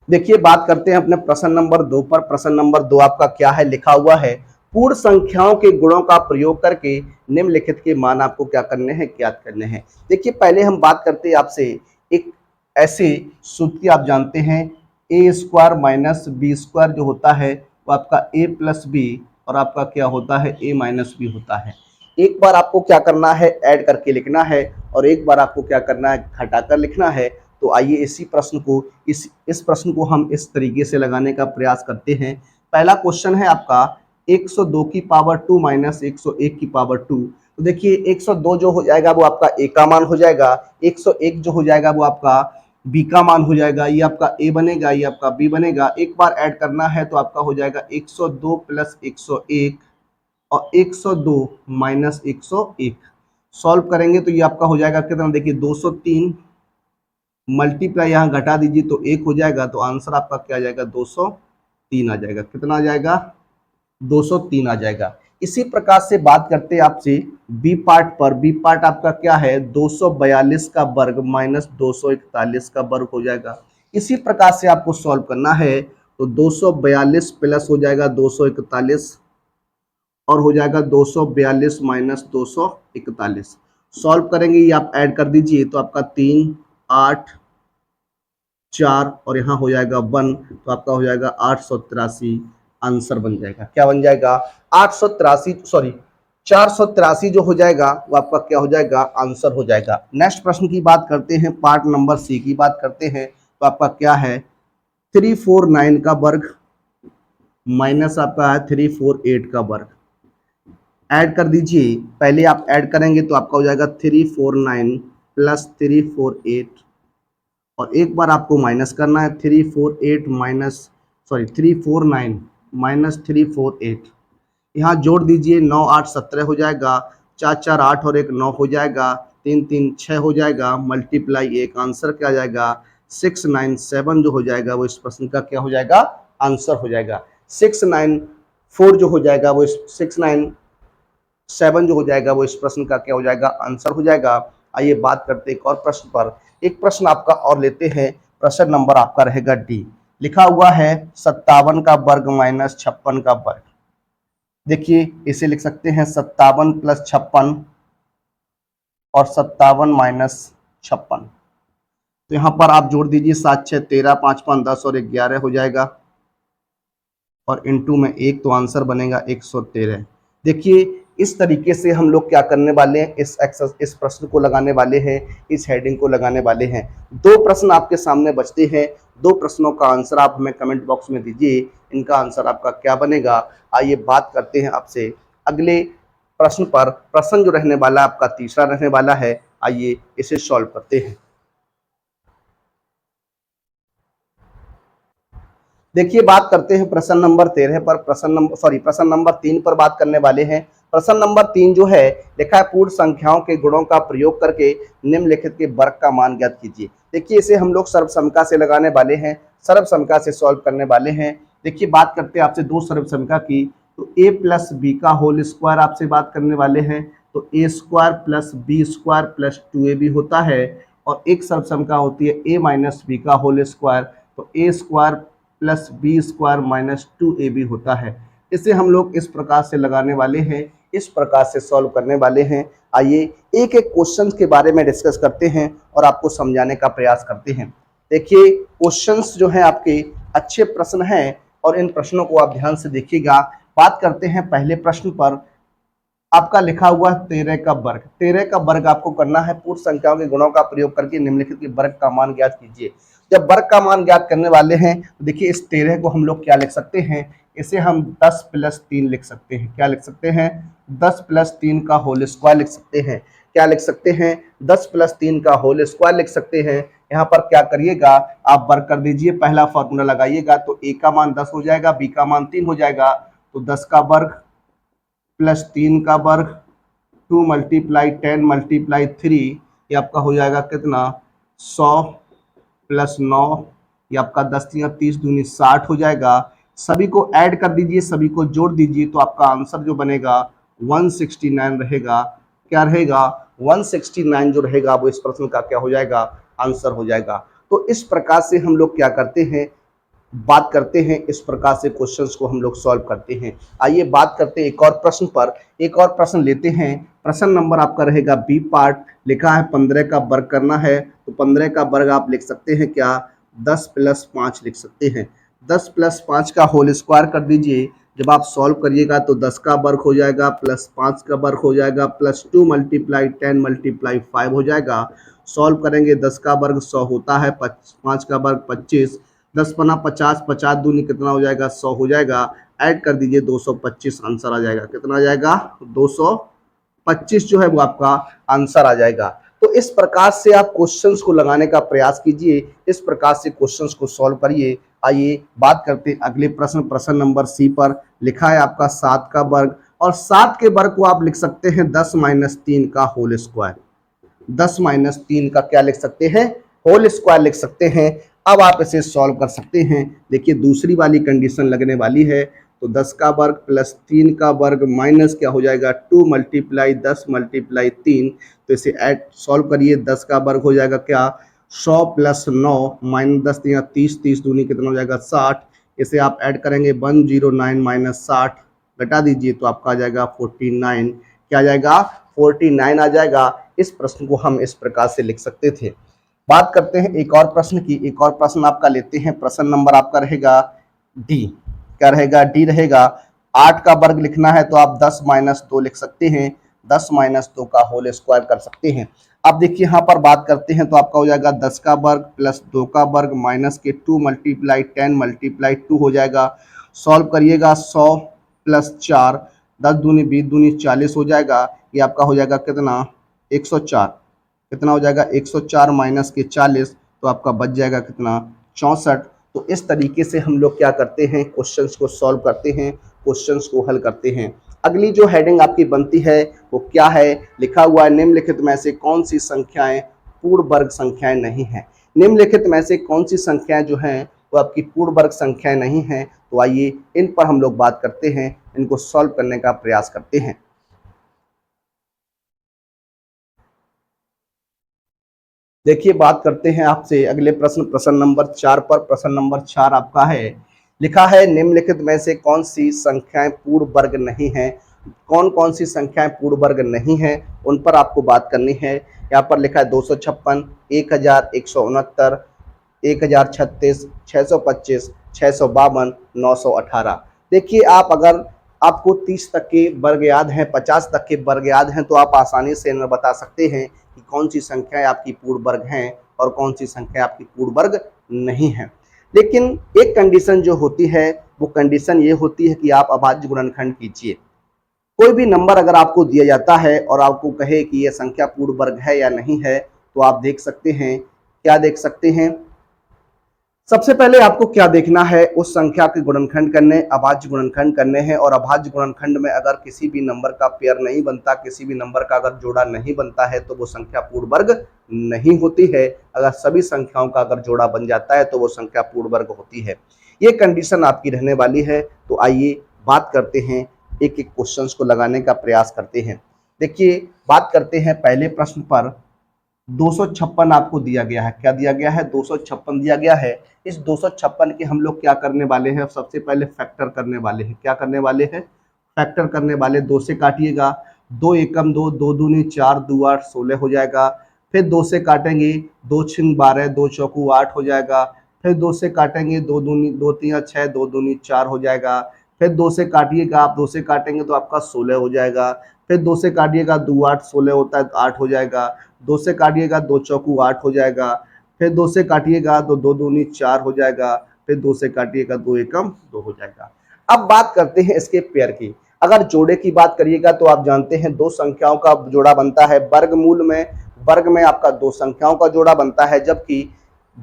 देखिए बात करते हैं अपने प्रश्न नंबर 2 पर। प्रश्न नंबर 2 आपका क्या है, लिखा हुआ है, पूर्ण संख्याओं के गुणों का प्रयोग करके निम्नलिखित के मान आपको क्या करने हैं, ज्ञात करने हैं। देखिए पहले हम बात करते हैं आपसे एक ऐसे सूत्र की, आप जानते हैं ए स्क्वायर माइनस बी स्क्वायर जो होता है वो आपका ए प्लस बी और आपका क्या होता है, ए माइनस बी होता है। एक बार आपको क्या करना है, ऐड करके लिखना है, और एक बार आपको क्या करना है, घटाकर लिखना है। तो आइए इसी प्रश्न को, इस प्रश्न को हम इस तरीके से लगाने का प्रयास करते हैं। पहला क्वेश्चन है आपका 102 की पावर 2 माइनस 101 की पावर 2। तो देखिए 102 जो हो जाएगा वो आपका ए का मान हो जाएगा, 101 जो हो जाएगा वो आपका बी का मान हो जाएगा। ये आपका ए बनेगा, ये आपका बी बनेगा। एक बार ऐड करना है तो आपका हो जाएगा 102 प्लस 101 और 102 माइनस 101। सॉल्व करेंगे तो ये आपका हो जाएगा कितना, देखिए 203 मल्टीप्लाई यहाँ घटा दीजिए तो 1 हो जाएगा। तो आंसर आपका क्या आ जाएगा, 203 आ जाएगा। कितना आ जाएगा, 203 आ जाएगा। इसी प्रकार से बात करते हैं आपसे बी पार्ट पर। बी पार्ट आपका क्या है, 242 का वर्ग माइनस 241 का वर्ग हो जाएगा। इसी प्रकार से आपको सॉल्व करना है। तो 242 प्लस हो जाएगा 241 और हो जाएगा 242 माइनस 241। सॉल्व करेंगे, ये आप ऐड कर दीजिए तो आपका 3 8 4 और यहाँ हो जाएगा 1, तो आपका हो जाएगा 883 आंसर बन जाएगा। क्या बन जाएगा? 883, सॉरी 483 जो हो जाएगा वो आपका क्या हो जाएगा? आंसर हो जाएगा। नेक्स्ट प्रश्न की बात करते हैं, पार्ट नंबर सी की बात करते हैं। तो आपका क्या है? 349 का वर्ग माइनस आपका है 348 का वर्ग। ऐड कर दीजिए, पहले आप ऐड करेंगे तो आपका हो जाएगा 349 प्लस 348, और एक बार आपको माइनस करना है 348 माइनस, सॉरी 349 माइनस 348। यहाँ जोड़ दीजिए, 9 8 17 हो जाएगा, 4 4 8 और 1 9 हो जाएगा, 3 3 6 हो जाएगा, मल्टीप्लाई एक आंसर क्या आ जाएगा? 697 जो हो जाएगा वो इस प्रश्न का क्या हो जाएगा? आंसर हो जाएगा। 694 जो हो जाएगा वो 697 जो हो जाएगा वो इस प्रश्न का क्या हो जाएगा? आंसर हो जाएगा। आइए बात करते हैं एक और प्रश्न पर। एक प्रश्न आपका और लेते हैं, प्रश्न नंबर आपका रहेगा डी। लिखा हुआ है 57 का वर्ग माइनस 56 का वर्ग। देखिए इसे लिख सकते हैं 57 प्लस 56 और 57 माइनस 56। तो यहाँ पर आप जोड़ दीजिए, 7 6 13, 5 5 10 और 11 हो जाएगा, और इनटू में 1, तो आंसर बनेगा 113। देखिए इस तरीके से हम लोग क्या करने वाले हैं, इस प्रश्न को लगाने वाले हैं, इस हेडिंग को लगाने वाले हैं। दो प्रश्न आपके सामने बचते हैं, दो प्रश्नों का आंसर आप हमें कमेंट बॉक्स में दीजिए, इनका आंसर आपका क्या बनेगा। आइए बात करते हैं आपसे अगले प्रश्न पर। प्रश्न जो रहने वाला आपका तीसरा रहने वाला है, आइए इसे सॉल्व करते हैं। देखिए बात करते हैं प्रश्न नंबर 13 पर, प्रश्न नंबर 3 पर बात करने वाले हैं। प्रश्न नंबर 3 जो है, लिखा है पूर्ण संख्याओं के गुणों का प्रयोग करके निम्नलिखित के वर्ग का मान ज्ञात कीजिए। देखिए इसे हम लोग सर्वसमता से लगाने वाले हैं, सर्वसमता से सॉल्व करने वाले हैं। देखिए बात करते हैं आपसे दो सर्वसमता की, तो a प्लस बी का होल स्क्वायर आपसे बात करने वाले हैं। तो a square plus b square plus 2ab होता है, और एक सर्वसमता होती है a माइनस बी का होल स्क्वायर, तो a square plus b square minus 2ab होता है। इसे हम लोग इस प्रकार से लगाने वाले हैं, इस प्रकार से सॉल्व करने वाले हैं। आइए एक एक क्वेश्चन के बारे में डिस्कस करते हैं और आपको समझाने का प्रयास करते हैं। देखिए क्वेश्चंस जो हैं आपके अच्छे प्रश्न हैं, और इन प्रश्नों को आप ध्यान से देखिएगा। बात करते हैं पहले प्रश्न पर। आपका लिखा हुआ 13 का वर्ग, 13 का वर्ग आपको करना है, पूर्ण संख्याओं के गुणों का प्रयोग करके निम्नलिखित के वर्ग का मान ज्ञात कीजिए। जब वर्ग का मान ज्ञात करने वाले हैं तो देखिए इस 13 को हम लोग क्या लिख सकते हैं, इसे हम 10 प्लस 3 लिख सकते हैं। क्या लिख सकते हैं? 10 प्लस 3 का होल स्क्वायर लिख सकते हैं। क्या लिख सकते हैं? 10 प्लस 3 का होल स्क्वायर लिख सकते हैं। यहाँ पर क्या करिएगा, आप वर्ग कर दीजिए, पहला फॉर्मूला लगाइएगा, तो a का मान 10 हो जाएगा, b का मान 3 हो जाएगा, तो 10 का वर्ग प्लस 3 का वर्ग, 2 मल्टीप्लाई 10 मल्टीप्लाई 3, ये आपका हो जाएगा कितना? 100 प्लस 9, ये आपका 10 या 30 दूनी 60 हो जाएगा। सभी को ऐड कर दीजिए, सभी को जोड़ दीजिए, तो आपका आंसर जो बनेगा 169 रहेगा। क्या रहेगा? 169 जो रहेगा वो इस प्रश्न का क्या हो जाएगा? आंसर हो जाएगा। तो इस प्रकार से हम लोग क्या करते हैं, बात करते हैं, इस प्रकार से क्वेश्चंस को हम लोग सॉल्व करते हैं। आइए बात करते हैं एक और प्रश्न पर, एक और प्रश्न लेते हैं। प्रश्न नंबर आपका रहेगा बी पार्ट। लिखा है 15 का वर्ग करना है, तो 15 का वर्ग आप लिख सकते हैं क्या? 10 प्लस 5 लिख सकते हैं। 10 प्लस 5 का होल स्क्वायर कर दीजिए, जब आप सॉल्व करिएगा तो 10 का वर्ग हो जाएगा, प्लस 5 का वर्ग हो जाएगा, प्लस 2 मल्टीप्लाई 10 मल्टीप्लाई 5 हो जाएगा। सॉल्व करेंगे, 10 का वर्ग 100 होता है, 5 का वर्ग 25, 10 पना 50, 50 दूनी कितना हो जाएगा? 100 हो जाएगा। ऐड कर दीजिए, 225 आंसर आ जाएगा। कितना आ जाएगा? 225 जो है वो आपका आंसर आ जाएगा। तो इस प्रकार से आप क्वेश्चंस को लगाने का प्रयास कीजिए, इस प्रकार से क्वेश्चंस को सॉल्व करिए। आइए बात करते हैं अगले प्रश्न, प्रश्न नंबर सी पर। लिखा है आपका 7 का वर्ग, और 7 के वर्ग को आप लिख सकते हैं 10 माइनस 3 का होल स्क्वायर। 10 माइनस 3 का क्या लिख सकते हैं? होल स्क्वायर लिख सकते हैं। अब आप इसे सॉल्व कर सकते हैं। देखिए दूसरी वाली कंडीशन लगने वाली है, तो 10 का वर्ग प्लस 3 का वर्ग माइनस क्या हो जाएगा? 2 मल्टीप्लाई 10 मल्टीप्लाई 3, तो इसे ऐड सॉल्व करिए, 10 का वर्ग हो जाएगा क्या? 100 प्लस 9 माइनस 10 या 30, 30 दूनी कितना हो जाएगा? 60। इसे आप ऐड करेंगे, 109 माइनस 60 घटा दीजिए, तो आपका आ जाएगा 49। क्या आ जाएगा? 49 आ जाएगा। इस प्रश्न को हम इस प्रकार से लिख सकते थे। बात करते हैं एक और प्रश्न की। एक और प्रश्न आपका लेते हैं। प्रश्न नंबर आपका रहेगा डी। क्या रहेगा? डी रहेगा। 8 का वर्ग लिखना है तो आप 10 माइनस 2 लिख सकते हैं। 10 माइनस 2 का होल स्क्वायर कर सकते हैं। अब देखिए यहाँ पर बात करते हैं तो आपका हो जाएगा 10 का वर्ग प्लस 2 का वर्ग माइनस के 2 मल्टीप्लाई 10 मल्टीप्लाई 2 हो जाएगा। सॉल्व करिएगा 100 प्लस 4, 10 दूनी 20 दूनी 40 हो जाएगा। ये आपका हो जाएगा कितना? 104। कितना हो जाएगा? 104 माइनस के 40 तो आपका बच जाएगा कितना? 64। तो इस तरीके से हम लोग क्या करते हैं? क्वेश्चंस को सॉल्व करते हैं, क्वेश्चंस को हल करते हैं। अगली जो हेडिंग आपकी बनती है वो क्या है? लिखा हुआ है निम्नलिखित में से कौन सी संख्याएं पूर्ण वर्ग संख्याएं नहीं हैं। निम्नलिखित में से कौन सी संख्याएं जो हैं वो आपकी पूर्ण वर्ग संख्याएं नहीं हैं। तो आइए इन पर हम लोग बात करते हैं, इनको सॉल्व करने का प्रयास करते हैं। देखिए बात करते हैं आपसे अगले प्रश्न, प्रश्न नंबर 4 पर। प्रश्न नंबर 4 आपका है, लिखा है निम्नलिखित में से कौन सी संख्याएं पूर्ण वर्ग नहीं हैं। कौन कौन सी संख्याएं पूर्ण वर्ग नहीं हैं उन पर आपको बात करनी है। यहाँ पर लिखा है 256, 1169, 1036, 625, 652, 918। देखिए आप अगर आपको 30 तक के वर्ग याद हैं, 50 तक के वर्ग याद हैं तो आप आसानी से इन्हें बता सकते हैं कि कौन सी संख्याएं आपकी पूर्ण वर्ग हैं और कौन सी संख्या आपकी पूर्ण वर्ग नहीं है। लेकिन एक कंडीशन जो होती है वो कंडीशन ये होती है कि आप अभाज्य गुणनखंड कीजिए। कोई भी नंबर अगर आपको दिया जाता है और आपको कहे कि यह संख्या पूर्ण वर्ग है या नहीं है तो आप देख सकते हैं, क्या देख सकते हैं? सबसे पहले आपको क्या देखना है? उस संख्या के गुणनखंड करने, अभाज्य गुणनखंड करने हैं। और अभाज्य गुणनखंड में अगर किसी भी नंबर का पेयर नहीं बनता, किसी भी नंबर का अगर जोड़ा नहीं बनता है तो वो संख्या पूर्ण वर्ग नहीं होती है। अगर सभी संख्याओं का अगर जोड़ा बन जाता है तो वो संख्या पूर्ण वर्ग होती है। ये कंडीशन आपकी रहने वाली है। तो आइए बात करते हैं, एक एक क्वेश्चंस को लगाने का प्रयास करते हैं। देखिए बात करते हैं पहले प्रश्न पर। 256 आपको दिया गया है। क्या दिया गया है? 256 दिया गया है। इस 256 के हम लोग क्या करने वाले हैं? सबसे पहले फैक्टर करने वाले हैं। क्या करने वाले हैं? फैक्टर करने वाले। 2 से काटिएगा, 2 एकम 2, 2 दूनी 4, 2 8 16 हो जाएगा। फिर 2 से काटेंगे, 2 छिंग 12, 2 चौकू 8 हो जाएगा। फिर 2 से काटेंगे, 2 दूनी 2 3 6, 2 दूनी 4 हो जाएगा। फिर 2 से काटिएगा, आप 2 से काटेंगे तो आपका 16 हो जाएगा। फिर 2 से काटिएगा, 2 8 16 होता है तो 8 हो जाएगा। 2 से काटिएगा, 2 चौकू 8 हो जाएगा। फिर 2 से काटिएगा तो 2 दूनी 4 हो जाएगा। फिर 2 से काटिएगा, 2 एकम 2 हो जाएगा। अब बात करते हैं इसके पेयर की। अगर जोड़े की बात करिएगा तो आप जानते हैं दो संख्याओं का जोड़ा बनता है वर्गमूल में। वर्ग में आपका दो संख्याओं का जोड़ा बनता है, जबकि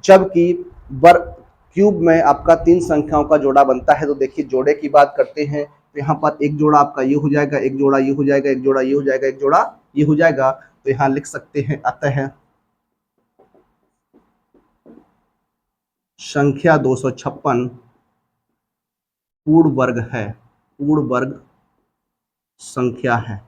जबकि वर्ग क्यूब में आपका 3 संख्याओं का जोड़ा बनता है। तो देखिए जोड़े की बात करते हैं तो यहाँ पर एक जोड़ा आपका ये हो जाएगा, एक जोड़ा ये हो जाएगा, एक जोड़ा ये हो जाएगा, एक जोड़ा ये हो जाएगा। तो यहाँ लिख सकते हैं अतः संख्या 256 पूर्ण वर्ग है, पूर्ण वर्ग संख्या है।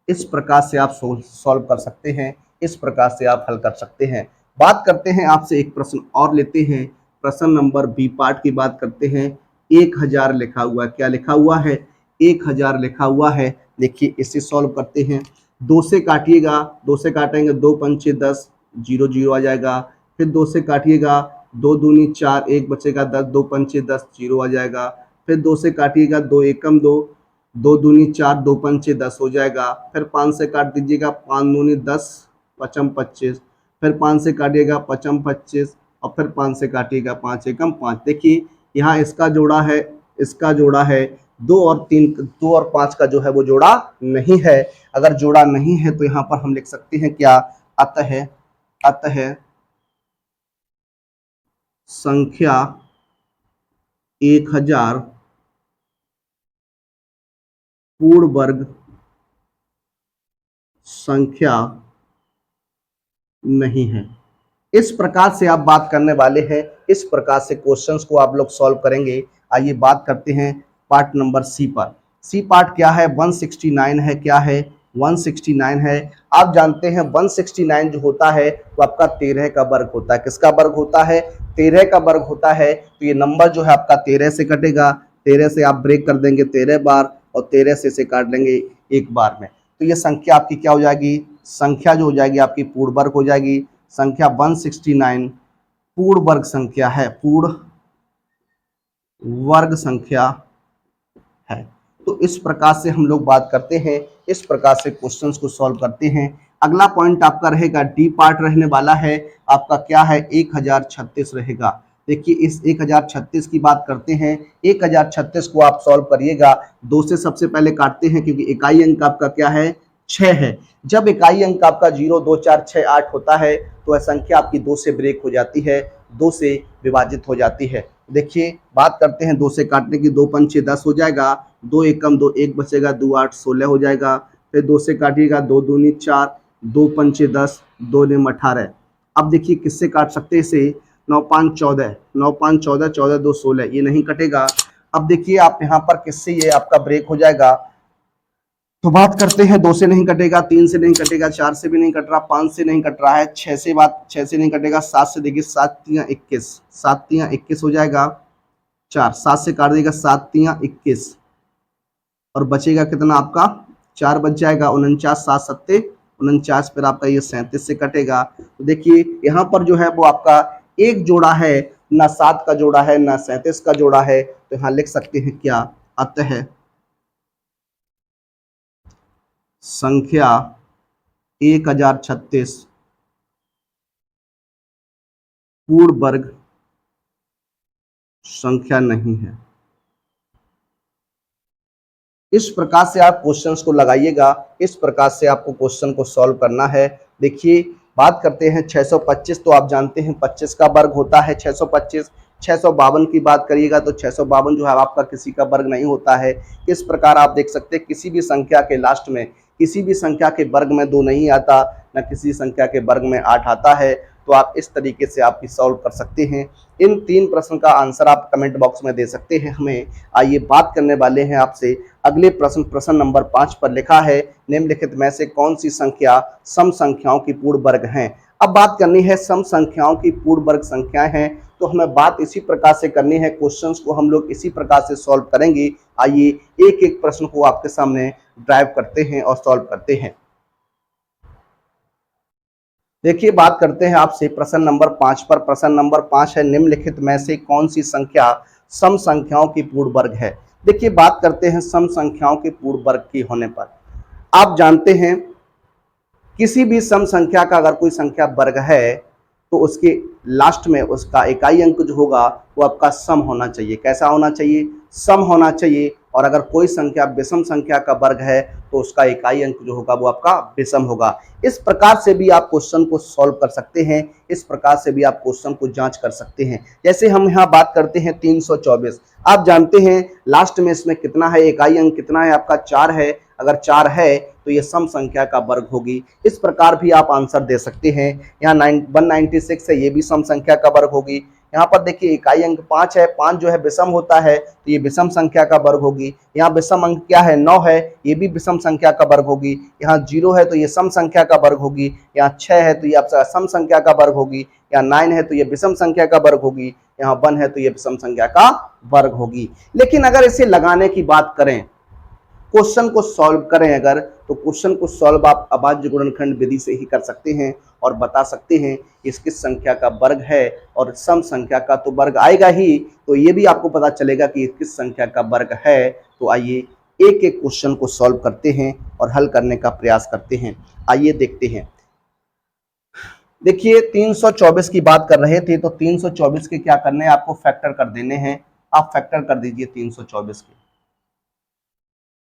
इस प्रकार से आप सॉल्व कर सकते हैं, इस प्रकार से आप हल कर सकते हैं। बात करते हैं आपसे एक प्रश्न और लेते हैं। प्रश्न नंबर बी पार्ट की बात करते हैं। 1000 लिखा हुआ है। क्या लिखा हुआ है? 1000 लिखा हुआ है। देखिए इसे सॉल्व करते हैं। 2 से काटिएगा, 2 से काटेंगे 2 पंचे 10, 0 0 आ जाएगा। फिर 2 से काटिएगा, 2 दूनी 4, 1 बचेगा 10, 2 पंचे 10, 0 आ जाएगा। फिर 2 से काटिएगा, 2 एकम 2, 2 दूनी 4, 2 पंचे 10 हो जाएगा। फिर 5 से काट दीजिएगा, 5 दूनी 10, पचम 25। फिर 5 से काटिएगा, पचम 25 और फिर 5 से काटिएगा, 5 एकम 5। देखिए यहाँ इसका जोड़ा है, इसका जोड़ा है। 2 और 3, 2 और 5 का जो है वो जोड़ा नहीं है। अगर जोड़ा नहीं है तो यहाँ पर हम लिख सकते हैं क्या? अतः अतः संख्या 1000 पूर्ण वर्ग संख्या नहीं है। इस प्रकार से आप बात करने वाले हैं, इस प्रकार से क्वेश्चंस को आप लोग सॉल्व करेंगे। आइए बात करते हैं पार्ट नंबर सी पर। सी पार्ट क्या है? 169 है। क्या है? 169 है। आप जानते हैं 169 जो होता है वो आपका 13 का वर्ग होता है। किसका वर्ग होता है? 13 का वर्ग होता है। तो ये नंबर जो है आपका 13 से कटेगा। 13 से आप ब्रेक कर देंगे 13 बार और 13 से इसे काट लेंगे एक बार में। तो ये संख्या आपकी क्या हो जाएगी? संख्या जो हो जाएगी आपकी पूर्ण वर्ग हो जाएगी। संख्या 169 पूर्ण वर्ग संख्या है, पूर्ण वर्ग संख्या है। तो इस प्रकार से हम लोग बात करते हैं, इस प्रकार से क्वेश्चंस को सॉल्व करते हैं। अगला पॉइंट आपका रहेगा डी पार्ट रहने वाला है आपका, क्या है 1036 रहेगा। देखिए इस 1036 की बात करते हैं, 1036 को आप सॉल्व करिएगा। 2 से सबसे पहले काटते हैं क्योंकि इकाई अंक आपका क्या है 6 है। जब इकाई अंक आपका 0 2 4 6 8 होता है तो वह संख्या आपकी 2 से ब्रेक हो जाती है, 2 से विभाजित हो जाती है। देखिए बात करते हैं 2 से काटने की, 2 पंचे 10 हो जाएगा, 2 एकम 2 1 बचेगा, 2 8 16 हो जाएगा। फिर 2 से काटिएगा, 2 दूनी 4, 2 पंचे 10, 2 निम 18। अब देखिए किससे काट सकते हैं इसे, 9 5 14, 9 5 14, 14 2 16, ये नहीं कटेगा। अब देखिए आप यहाँ पर किससे ये आपका ब्रेक हो जाएगा, तो बात करते हैं 2 से नहीं कटेगा, 3 से नहीं कटेगा, 4 से भी नहीं कट रहा, 5 से नहीं कट रहा है, 6 से नहीं कटेगा, 7 से देखिए 7 3 21, 7 3 21 हो जाएगा। 4 7 से काट देगा, 7 3 21 और बचेगा कितना आपका 4 बच जाएगा, 49 7 7 49, फिर आपका ये 37 से कटेगा। तो देखिए यहाँ पर जो है वो आपका एक जोड़ा है, ना 7 का जोड़ा है ना 37 का जोड़ा है, तो यहाँ लिख सकते हैं क्या, अतः संख्या 1036 पूर्ण वर्ग संख्या नहीं है। इस प्रकार से आप क्वेश्चंस को लगाइएगा, इस प्रकार से आपको क्वेश्चन को सॉल्व करना है। देखिए बात करते हैं 625, तो आप जानते हैं 25 का वर्ग होता है 625। 652 की बात करिएगा तो 652 जो है आपका किसी का वर्ग नहीं होता है। इस प्रकार आप देख सकते हैं किसी भी संख्या के लास्ट में, किसी भी संख्या के वर्ग में 2 नहीं आता, न किसी संख्या के वर्ग में 8 आता है। तो आप इस तरीके से आप सॉल्व कर सकते हैं। इन 3 प्रश्न का आंसर आप कमेंट बॉक्स में दे सकते हैं हमें। आइए बात करने वाले हैं आपसे अगले प्रश्न, प्रश्न नंबर 5 पर लिखा है निम्नलिखित में से कौन सी संख्या सम संख्याओं की पूर्ण वर्ग हैं। अब बात करनी है सम संख्याओं की पूर्ण वर्ग संख्याएं हैं, तो हमें बात इसी प्रकार से करनी है, क्वेश्चंस को हम लोग इसी प्रकार से सॉल्व करेंगे। आइए एक एक प्रश्न को आपके सामने ड्राइव करते हैं और सॉल्व करते हैं। देखिए बात करते हैं आपसे प्रश्न नंबर 5 पर। प्रश्न नंबर 5 है निम्नलिखित में से कौन सी संख्या सम संख्याओं की पूर्ण वर्ग है। देखिए बात करते हैं सम संख्याओं के पूर्ण वर्ग की होने पर, आप जानते हैं किसी भी सम संख्या का अगर कोई संख्या वर्ग है तो उसके लास्ट में उसका इकाई अंक जो होगा वो आपका सम होना चाहिए। कैसा होना चाहिए, सम होना चाहिए। और अगर कोई संख्या विषम संख्या का वर्ग है तो उसका इकाई अंक जो होगा वो आपका विषम होगा। इस प्रकार से भी आप क्वेश्चन को सॉल्व कर सकते हैं, इस प्रकार से भी आप क्वेश्चन को जांच कर सकते हैं। जैसे हम यहाँ बात करते हैं 324, आप जानते हैं लास्ट में इसमें कितना है, इकाई अंक कितना है आपका 4 है। अगर 4 है तो ये सम संख्या का वर्ग होगी। इस प्रकार भी आप आंसर दे सकते हैं। यहाँ 196 है, ये भी सम संख्या का वर्ग होगी। यहाँ पर देखिए इकाई अंक 5 है, 5 जो है विषम होता है तो ये विषम संख्या का वर्ग होगी। यहाँ विषम अंक क्या है 9 है, ये भी विषम संख्या का वर्ग होगी। यहाँ 0 है तो ये सम संख्या का वर्ग होगी। यहाँ 6 है तो ये आपका सम संख्या का वर्ग होगी। यहाँ 9 है तो ये विषम संख्या का वर्ग होगी। यहाँ 1 है तो ये विषम संख्या का वर्ग होगी। लेकिन अगर इसे लगाने की बात करें, क्वेश्चन को सॉल्व करें अगर, तो क्वेश्चन को सॉल्व आप अभाज्य गुणनखंड विधि से ही कर सकते हैं और बता सकते हैं इस किस संख्या का वर्ग है, और सम संख्या का तो वर्ग आएगा ही, तो ये भी आपको पता चलेगा कि किस संख्या का वर्ग है। तो आइए एक एक क्वेश्चन को सॉल्व करते हैं और हल करने का प्रयास करते हैं। आइए देखते हैं। देखिए 324 की बात कर रहे थे, तो 324 के क्या करने हैं, आपको फैक्टर कर देने हैं। आप फैक्टर कर दीजिए 324 के।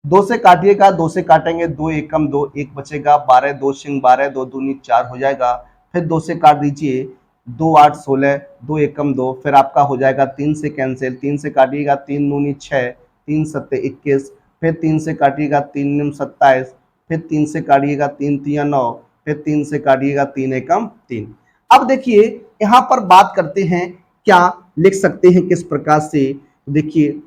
2 से काटिएगा, 2 से काटेंगे 2 एकम 2, 1 बचेगा, 12 2 शिंग 12, 2 दूनी 4 हो जाएगा। फिर 2 से काट दीजिए, 2 8 16, 2 एकम 2, फिर आपका हो जाएगा 3 से कैंसिल, 3 से काटिएगा 3 दूनी 6, 3 7 21, फिर 3 से काटिएगा 3 निम 27, फिर 3 से काटिएगा 3 3 9, फिर 3 से काटिएगा 3 एकम 3। अब देखिए यहाँ पर बात करते हैं क्या लिख सकते हैं किस प्रकार से। देखिए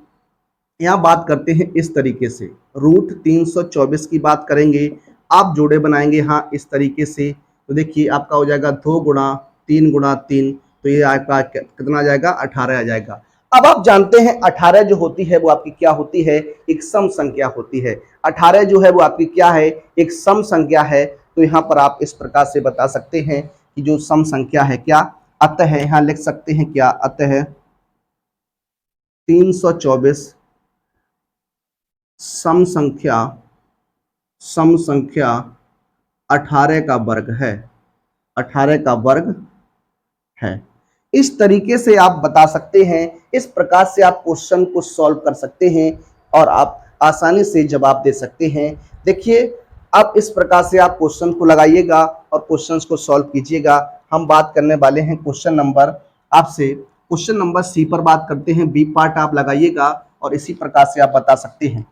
यहाँ बात करते हैं इस तरीके से, रूट 324 की बात करेंगे, आप जोड़े बनाएंगे हाँ इस तरीके से। तो देखिए आपका हो जाएगा 2 गुणा 3 गुणा 3, तो ये आपका कितना आ जाएगा 18 आ जाएगा। अब आप जानते हैं 18 जो होती है वो आपकी क्या होती है, एक सम संख्या होती है। 18 जो है वो आपकी क्या है, एक सम संख्या है। तो यहाँ पर आप इस प्रकार से बता सकते हैं की जो सम संख्या है क्या, अतः यहाँ लिख सकते हैं क्या, अतः 324 सम संख्या 18 का वर्ग है, 18 का वर्ग है। इस तरीके से आप बता सकते हैं, इस प्रकार से आप क्वेश्चन को सॉल्व कर सकते हैं और आप आसानी से जवाब दे सकते हैं। देखिए अब इस प्रकार से आप क्वेश्चन को लगाइएगा और क्वेश्चंस को सॉल्व कीजिएगा। हम बात करने वाले हैं क्वेश्चन नंबर, आपसे क्वेश्चन नंबर सी पर बात करते हैं। बी पार्ट आप लगाइएगा और इसी प्रकार से आप बता सकते हैं।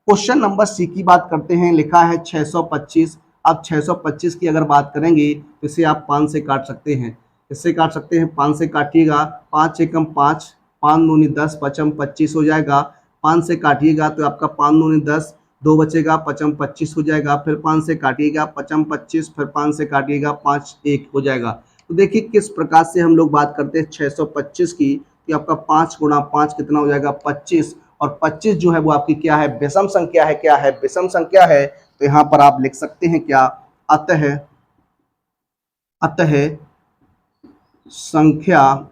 क्वेश्चन नंबर सी की बात करते हैं, लिखा है 625। अब 625 की अगर बात करेंगे तो इसे आप 5 से काट सकते हैं, इससे काट सकते हैं, 5 से काटिएगा, 5 एकम 5, 5 दूनी 10, पचम 25 हो जाएगा। 5 से काटिएगा तो आपका 5 दूनी 10, 2 बचेगा, पचम 25 हो जाएगा। फिर 5 से काटिएगा, पचम 25, फिर 5 से काटिएगा, 5 1 हो जाएगा। तो देखिए किस प्रकार से हम लोग बात करते हैं 625 की, कि आपका 5 गुणा 5 कितना हो जाएगा, 25, और 25 जो है वो आपकी क्या है, विषम संख्या है। क्या है, विषम संख्या है। तो यहाँ पर आप लिख सकते हैं क्या, अतः संख्या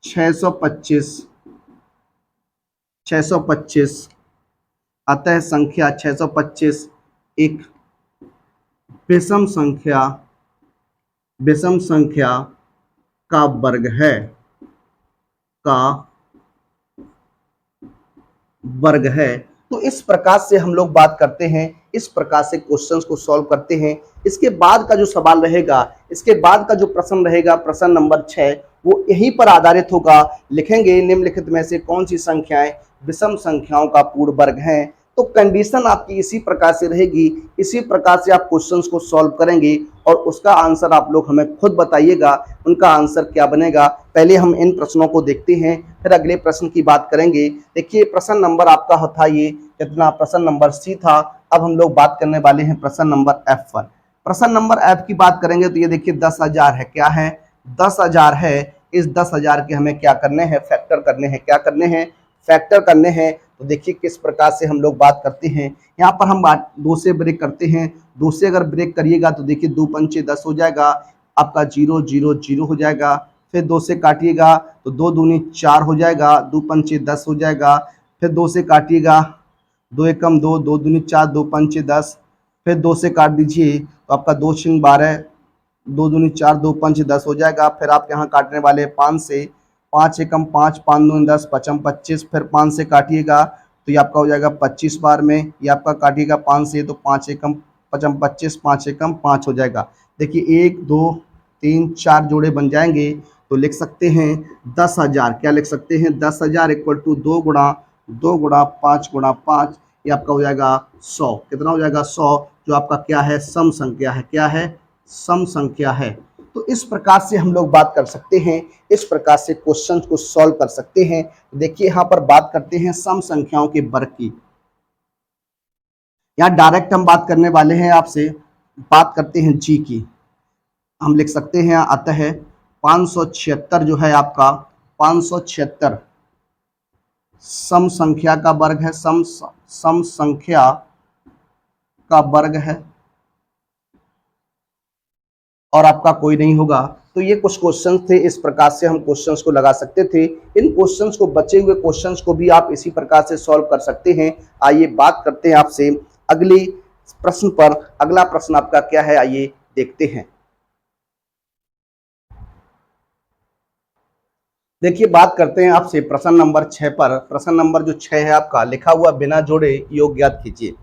625 अतः संख्या 625 एक विषम संख्या का वर्ग है, तो इस प्रकार से हम लोग बात करते हैं, इस प्रकार से क्वेश्चंस को सॉल्व करते हैं। इसके बाद का जो सवाल रहेगा, इसके बाद का जो प्रश्न रहेगा, प्रश्न नंबर 6, वो यहीं पर आधारित होगा। लिखेंगे निम्नलिखित में से कौन सी संख्याएं विषम संख्याओं का पूर्ण वर्ग हैं। तो कंडीशन आपकी इसी प्रकार से रहेगी, इसी प्रकार से आप क्वेश्चंस को सॉल्व करेंगे और उसका आंसर आप लोग हमें खुद बताइएगा, उनका आंसर क्या बनेगा। पहले हम इन प्रश्नों को देखते हैं, फिर अगले प्रश्न की बात करेंगे। देखिए प्रश्न नंबर आपका था ये कितना, प्रश्न नंबर सी था। अब हम लोग बात करने वाले हैं प्रश्न नंबर एफ पर। प्रश्न नंबर एफ की बात करेंगे तो ये देखिए 10,000 है। क्या है, 10,000 है। इस 10,000 के हमें क्या करने हैं, फैक्टर करने हैं। क्या करने हैं, फैक्टर करने हैं। तो देखिए किस प्रकार से हम लोग बात करते हैं। यहाँ पर हम 2 से ब्रेक करते हैं, 2 से अगर ब्रेक करिएगा तो देखिए 2 पंचे 10 हो जाएगा, आपका 0 0 0 हो जाएगा। फिर 2 से काटिएगा तो 2 दूनी 4 हो जाएगा, 2 पंचे 10 हो जाएगा। फिर 2 से काटिएगा, 2 एकम 2, 2 दूनी 4, 2 पंचे 10। फिर 2 से काट दीजिए तो आपका 2 छिंग 12, 2 दूनी 4, 2 पंच 10 हो जाएगा। फिर आप यहाँ काटने वाले 5 से, 5 एकम 5, 5 दूनी 10, पचम 25। फिर 5 से काटिएगा तो ये आपका हो जाएगा 25 बार में। ये आपका काटिएगा 5 से तो 5 एकम पचम 25, 5 एकम 5 हो जाएगा। देखिए 1 2 3 4 जोड़े बन जाएंगे। तो लिख सकते हैं 10,000, क्या लिख सकते हैं, 10,000 इक्वल टू 2 गुणा 5 गुणा 5, ये आपका हो जाएगा 100। कितना हो जाएगा, 100, जो आपका क्या है, सम संख्या है। क्या है, सम संख्या है। तो इस प्रकार से हम लोग बात कर सकते हैं, इस प्रकार से क्वेश्चन को सॉल्व कर सकते हैं। देखिए यहाँ पर बात करते हैं सम संख्याओं के वर्ग की। यहाँ डायरेक्ट हम बात करने वाले हैं, आपसे बात करते हैं जी की। हम लिख सकते हैं अतः 576 जो है आपका 576 सम संख्या का वर्ग है, सम संख्या का वर्ग है और आपका कोई नहीं होगा। तो ये कुछ क्वेश्चंस थे, इस प्रकार से हम क्वेश्चंस को लगा सकते थे। इन क्वेश्चंस को, बचे हुए क्वेश्चंस को भी आप इसी प्रकार से सॉल्व कर सकते हैं। आइए बात करते हैं आपसे अगले प्रश्न पर। अगला प्रश्न आपका क्या है, आइए देखते हैं। देखिए बात करते हैं आपसे प्रश्न नंबर 6 पर। प्रश्न नंबर जो 6 है आपका, लिखा हुआ बिना जोड़े योग ज्ञात कीजिए।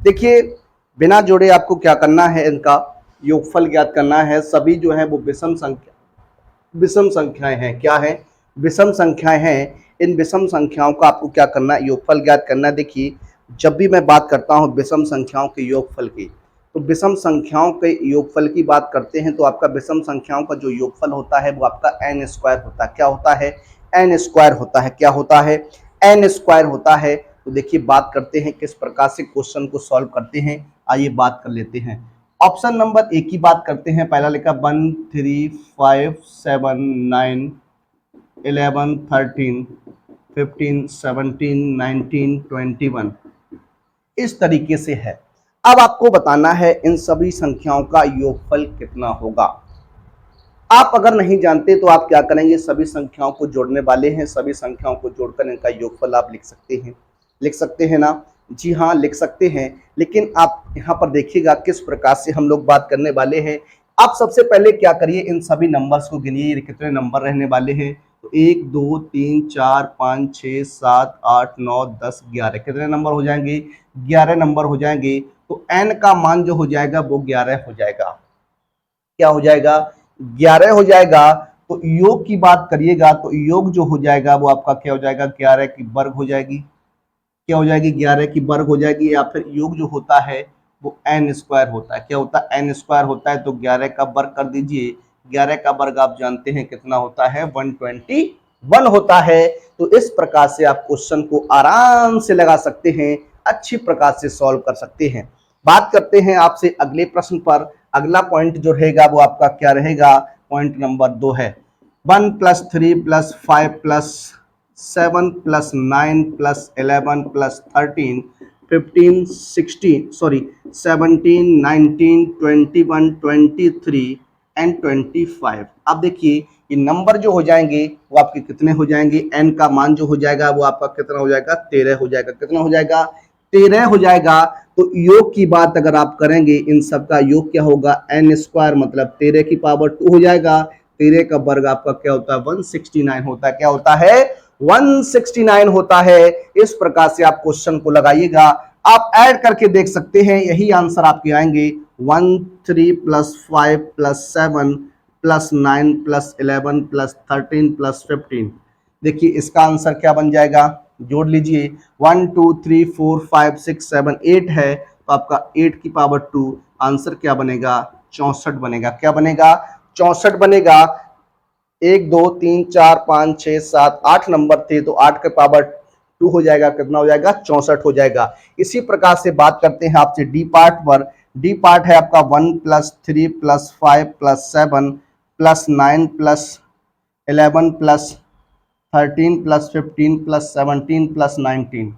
देखिए बिना जोड़े आपको क्या करना है, इनका योगफल ज्ञात करना है। सभी जो है वो विषम संख्याएं हैं। क्या है, विषम संख्याएं हैं। इन विषम संख्याओं का आपको क्या करना है, योगफल ज्ञात करना है। देखिए जब भी मैं बात करता हूँ विषम संख्याओं के योगफल की, तो विषम संख्याओं के योगफल की बात करते हैं तो आपका विषम संख्याओं का जो योगफल होता है वो आपका n स्क्वायर होता है। क्या होता है, n स्क्वायर होता है। क्या होता है, n स्क्वायर होता है। तो देखिए बात करते हैं किस प्रकार से क्वेश्चन को सॉल्व करते हैं। आइए बात कर लेते हैं। ऑप्शन नंबर ए की बात करते हैं। पहला लिखा 1 3 5 7 9 11 13 15 17 19 21, इस तरीके से है। अब आपको बताना है इन सभी संख्याओं का योगफल कितना होगा। आप अगर नहीं जानते तो आप क्या करेंगे, सभी संख्याओं को जोड़ने वाले हैं, सभी संख्याओं को जोड़कर इनका योगफल आप लिख सकते हैं ना? जी हाँ, लिख सकते हैं। लेकिन आप यहाँ पर देखिएगा किस प्रकार से हम लोग बात करने वाले हैं। आप सबसे पहले क्या करिए, इन सभी नंबर्स को गिनिए, कितने नंबर रहने वाले हैं। तो 1 2 3 4 5 6 7 8 9 10 11, कितने नंबर हो जाएंगे, 11 नंबर हो जाएंगे। तो n का मान जो हो जाएगा वो 11 हो जाएगा। क्या हो जाएगा, 11 हो जाएगा। तो योग की बात करिएगा तो योग जो हो जाएगा वो आपका क्या हो जाएगा, 11 की वर्ग हो जाएगी। क्या हो जाएगी, 11 की वर्ग हो जाएगी। या फिर योग जो होता है वो n स्क्वायर होता है। क्या होता है, n स्क्वायर होता है। तो 11 का वर्ग कर दीजिए, 11 का वर्ग आप जानते हैं कितना होता है, 121 होता है। तो इस प्रकार से आप क्वेश्चन को आराम से लगा सकते हैं, अच्छी प्रकार से सॉल्व कर सकते हैं। बात करते हैं आपसे अगले प्रश्न पर। अगला पॉइंट जो रहेगा वो आपका क्या रहेगा, पॉइंट नंबर 2 है। 1 + 3 + 5 + 7 + 9 + 11 + 13 15 16 सॉरी 17 19 21 23 एंड 25। अब देखिए ये नंबर जो हो जाएंगे वो आपके कितने हो जाएंगे, n का मान जो हो जाएगा वो आपका कितना हो जाएगा, 13 हो जाएगा। कितना हो जाएगा, 13 हो जाएगा। तो योग की बात अगर आप करेंगे, इन सब का योग क्या होगा, n स्क्वायर मतलब 13 की पावर 2 हो जाएगा। 13 का वर्ग आपका क्या होता है, 169 होता है। क्या होता है, 169 होता है। इस प्रकार से आप क्वेश्चन को लगाइएगा, आप ऐड करके देख सकते हैं, यही आंसर आपके आएंगे। 1 3 + 5 + 7 + 9 + 11 + 13 + 15। देखिए इसका आंसर क्या बन जाएगा, जोड़ लीजिए। 1 2 3 4 5 6 7 8 है, तो आपका 8 की पावर 2 आंसर क्या बनेगा, 64 बनेगा। क्या बनेगा, 64 बनेगा। 1 2 3 4 5 6 7 8 नंबर थे, तो 8 के पावर 2 हो जाएगा। कितना हो जाएगा, 64 हो जाएगा। इसी प्रकार से बात करते हैं आपसे डी पार्ट पर। डी पार्ट है आपका 1 + 3 + 5 + 7 + 9 + 11 + 13 + 15 + 17 + 19।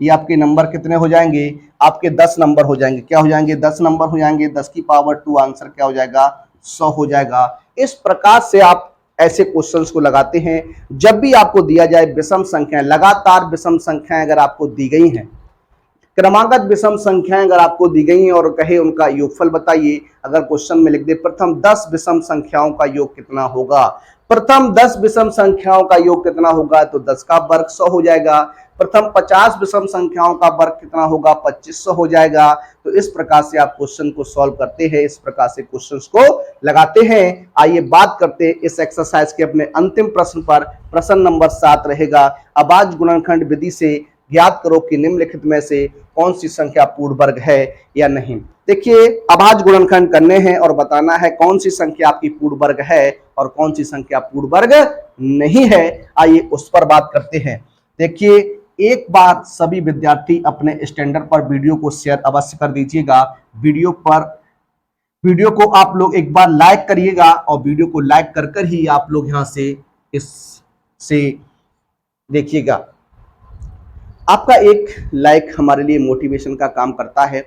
ये आपके नंबर कितने हो जाएंगे, आपके 10 नंबर हो जाएंगे। क्या हो जाएंगे, 10 नंबर हो जाएंगे। 10 की पावर 2 आंसर क्या हो जाएगा, 100 हो जाएगा। इस प्रकार से आप ऐसे क्वेश्चंस को लगाते हैं। जब भी आपको दिया जाए विषम संख्याएं, लगातार विषम संख्याएं अगर आपको दी गई हैं, क्रमागत विषम संख्याएं अगर आपको दी गई हैं और कहे उनका योगफल बताइए, अगर क्वेश्चन में लिख दे प्रथम 10 विषम संख्याओं का योग कितना होगा, प्रथम 10 विषम संख्याओं का योग कितना होगा, तो 10 का वर्ग 100 हो जाएगा। प्रथम 50 विषम संख्याओं का वर्ग कितना होगा, 2500 हो जाएगा। तो इस प्रकार से आप क्वेश्चन को सॉल्व करते हैं, इस प्रकार से क्वेश्चंस को लगाते हैं। आइए बात करते हैं इस एक्सरसाइज के अपने अंतिम प्रश्न पर। प्रश्न नंबर 7 रहेगा, अभाज्य गुणनखंड विधि से ज्ञात करो कि निम्नलिखित में से कौन सी संख्या पूर्ण वर्ग है या नहीं। देखिए अभाज्य गुणनखंड करने हैं और बताना है कौन सी संख्या आपकी पूर्ण वर्ग है और कौन सी संख्या पूर्ण वर्ग नहीं है। आइए उस पर बात करते हैं। देखिए एक बार सभी विद्यार्थी अपने स्टैंडर्ड पर वीडियो को शेयर अवश्य कर दीजिएगा। वीडियो को आप लोग एक बार लाइक करिएगा और वीडियो को लाइक कर कर ही आप लोग यहां से इस से देखिएगा। आपका एक लाइक हमारे लिए मोटिवेशन का काम करता है।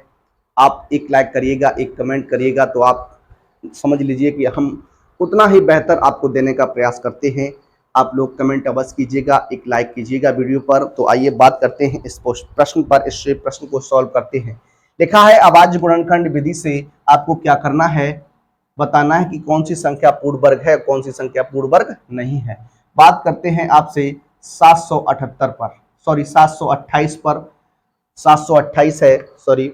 आप एक लाइक करिएगा, एक कमेंट करिएगा, तो आप समझ लीजिए कि हम उतना ही बेहतर आपको देने का प्रयास करते हैं। आप लोग कमेंट अवश्य कीजिएगा, एक लाइक कीजिएगा वीडियो पर। तो आइए बात करते हैं इस प्रश्न पर, इस प्रश्न को सॉल्व करते हैं। लिखा है अभाज्य गुणनखंड विधि से आपको क्या करना है, बताना है कि कौन सी संख्या पूर्ण वर्ग है, कौन सी संख्या पूर्ण वर्ग नहीं है। बात करते हैं आपसे 778 पर, सॉरी 728 पर, 728 है सॉरी।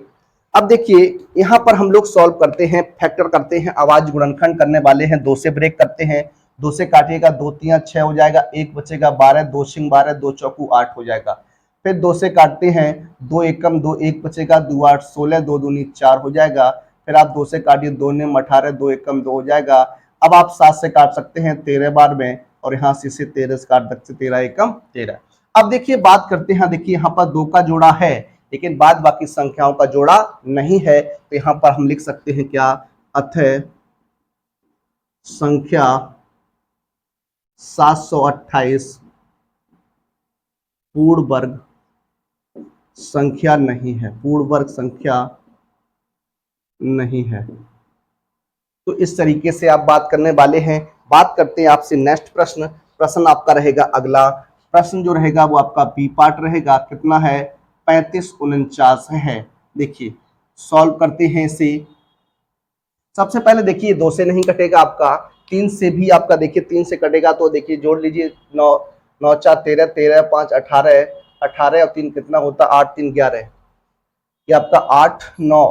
अब देखिए यहां पर हम लोग सॉल्व करते हैं, फैक्टर करते हैं, अभाज्य गुणनखंड करने वाले हैं। 2 से ब्रेक करते हैं, 2 से काटिएगा, 2 3 6 हो जाएगा, 1 बचेगा 12, 2 सिंह 12, 2 चौकू 8 हो जाएगा। फिर 2 से काटते हैं, 2 एकम 2, 1 बचेगा, 2 8 16, 2 दूनी 4 हो जाएगा। फिर आप 2 से काटिए, 2 निम 18, 2 एकम 2 हो जाएगा। अब आप 7 से काट सकते हैं 13 बार में, और यहाँ से 13 से काट सकते, 13 एकम 13। अब देखिए बात करते हैं, देखिए यहाँ पर 2 का जोड़ा है लेकिन बाद बाकी संख्याओं का जोड़ा नहीं है। तो यहाँ पर हम लिख सकते हैं क्या, अतः संख्या 728 पूर्ण वर्ग संख्या नहीं है, पूर्ण वर्ग संख्या नहीं है। तो इस तरीके से आप बात करने वाले हैं। बात करते हैं आपसे नेक्स्ट प्रश्न। प्रश्न आपका रहेगा अगला, प्रश्न जो रहेगा वो आपका बी पार्ट रहेगा, कितना है 3549 है। देखिए सॉल्व करते हैं इसे। सबसे पहले देखिए 2 से नहीं कटेगा आपका, 3 से भी आपका देखिए 3 से कटेगा, तो देखिए जोड़ लीजिए 9 9 4 13, 13 5 18, 18 और 3 कितना होता है 8 3 11, ये आपका 8 9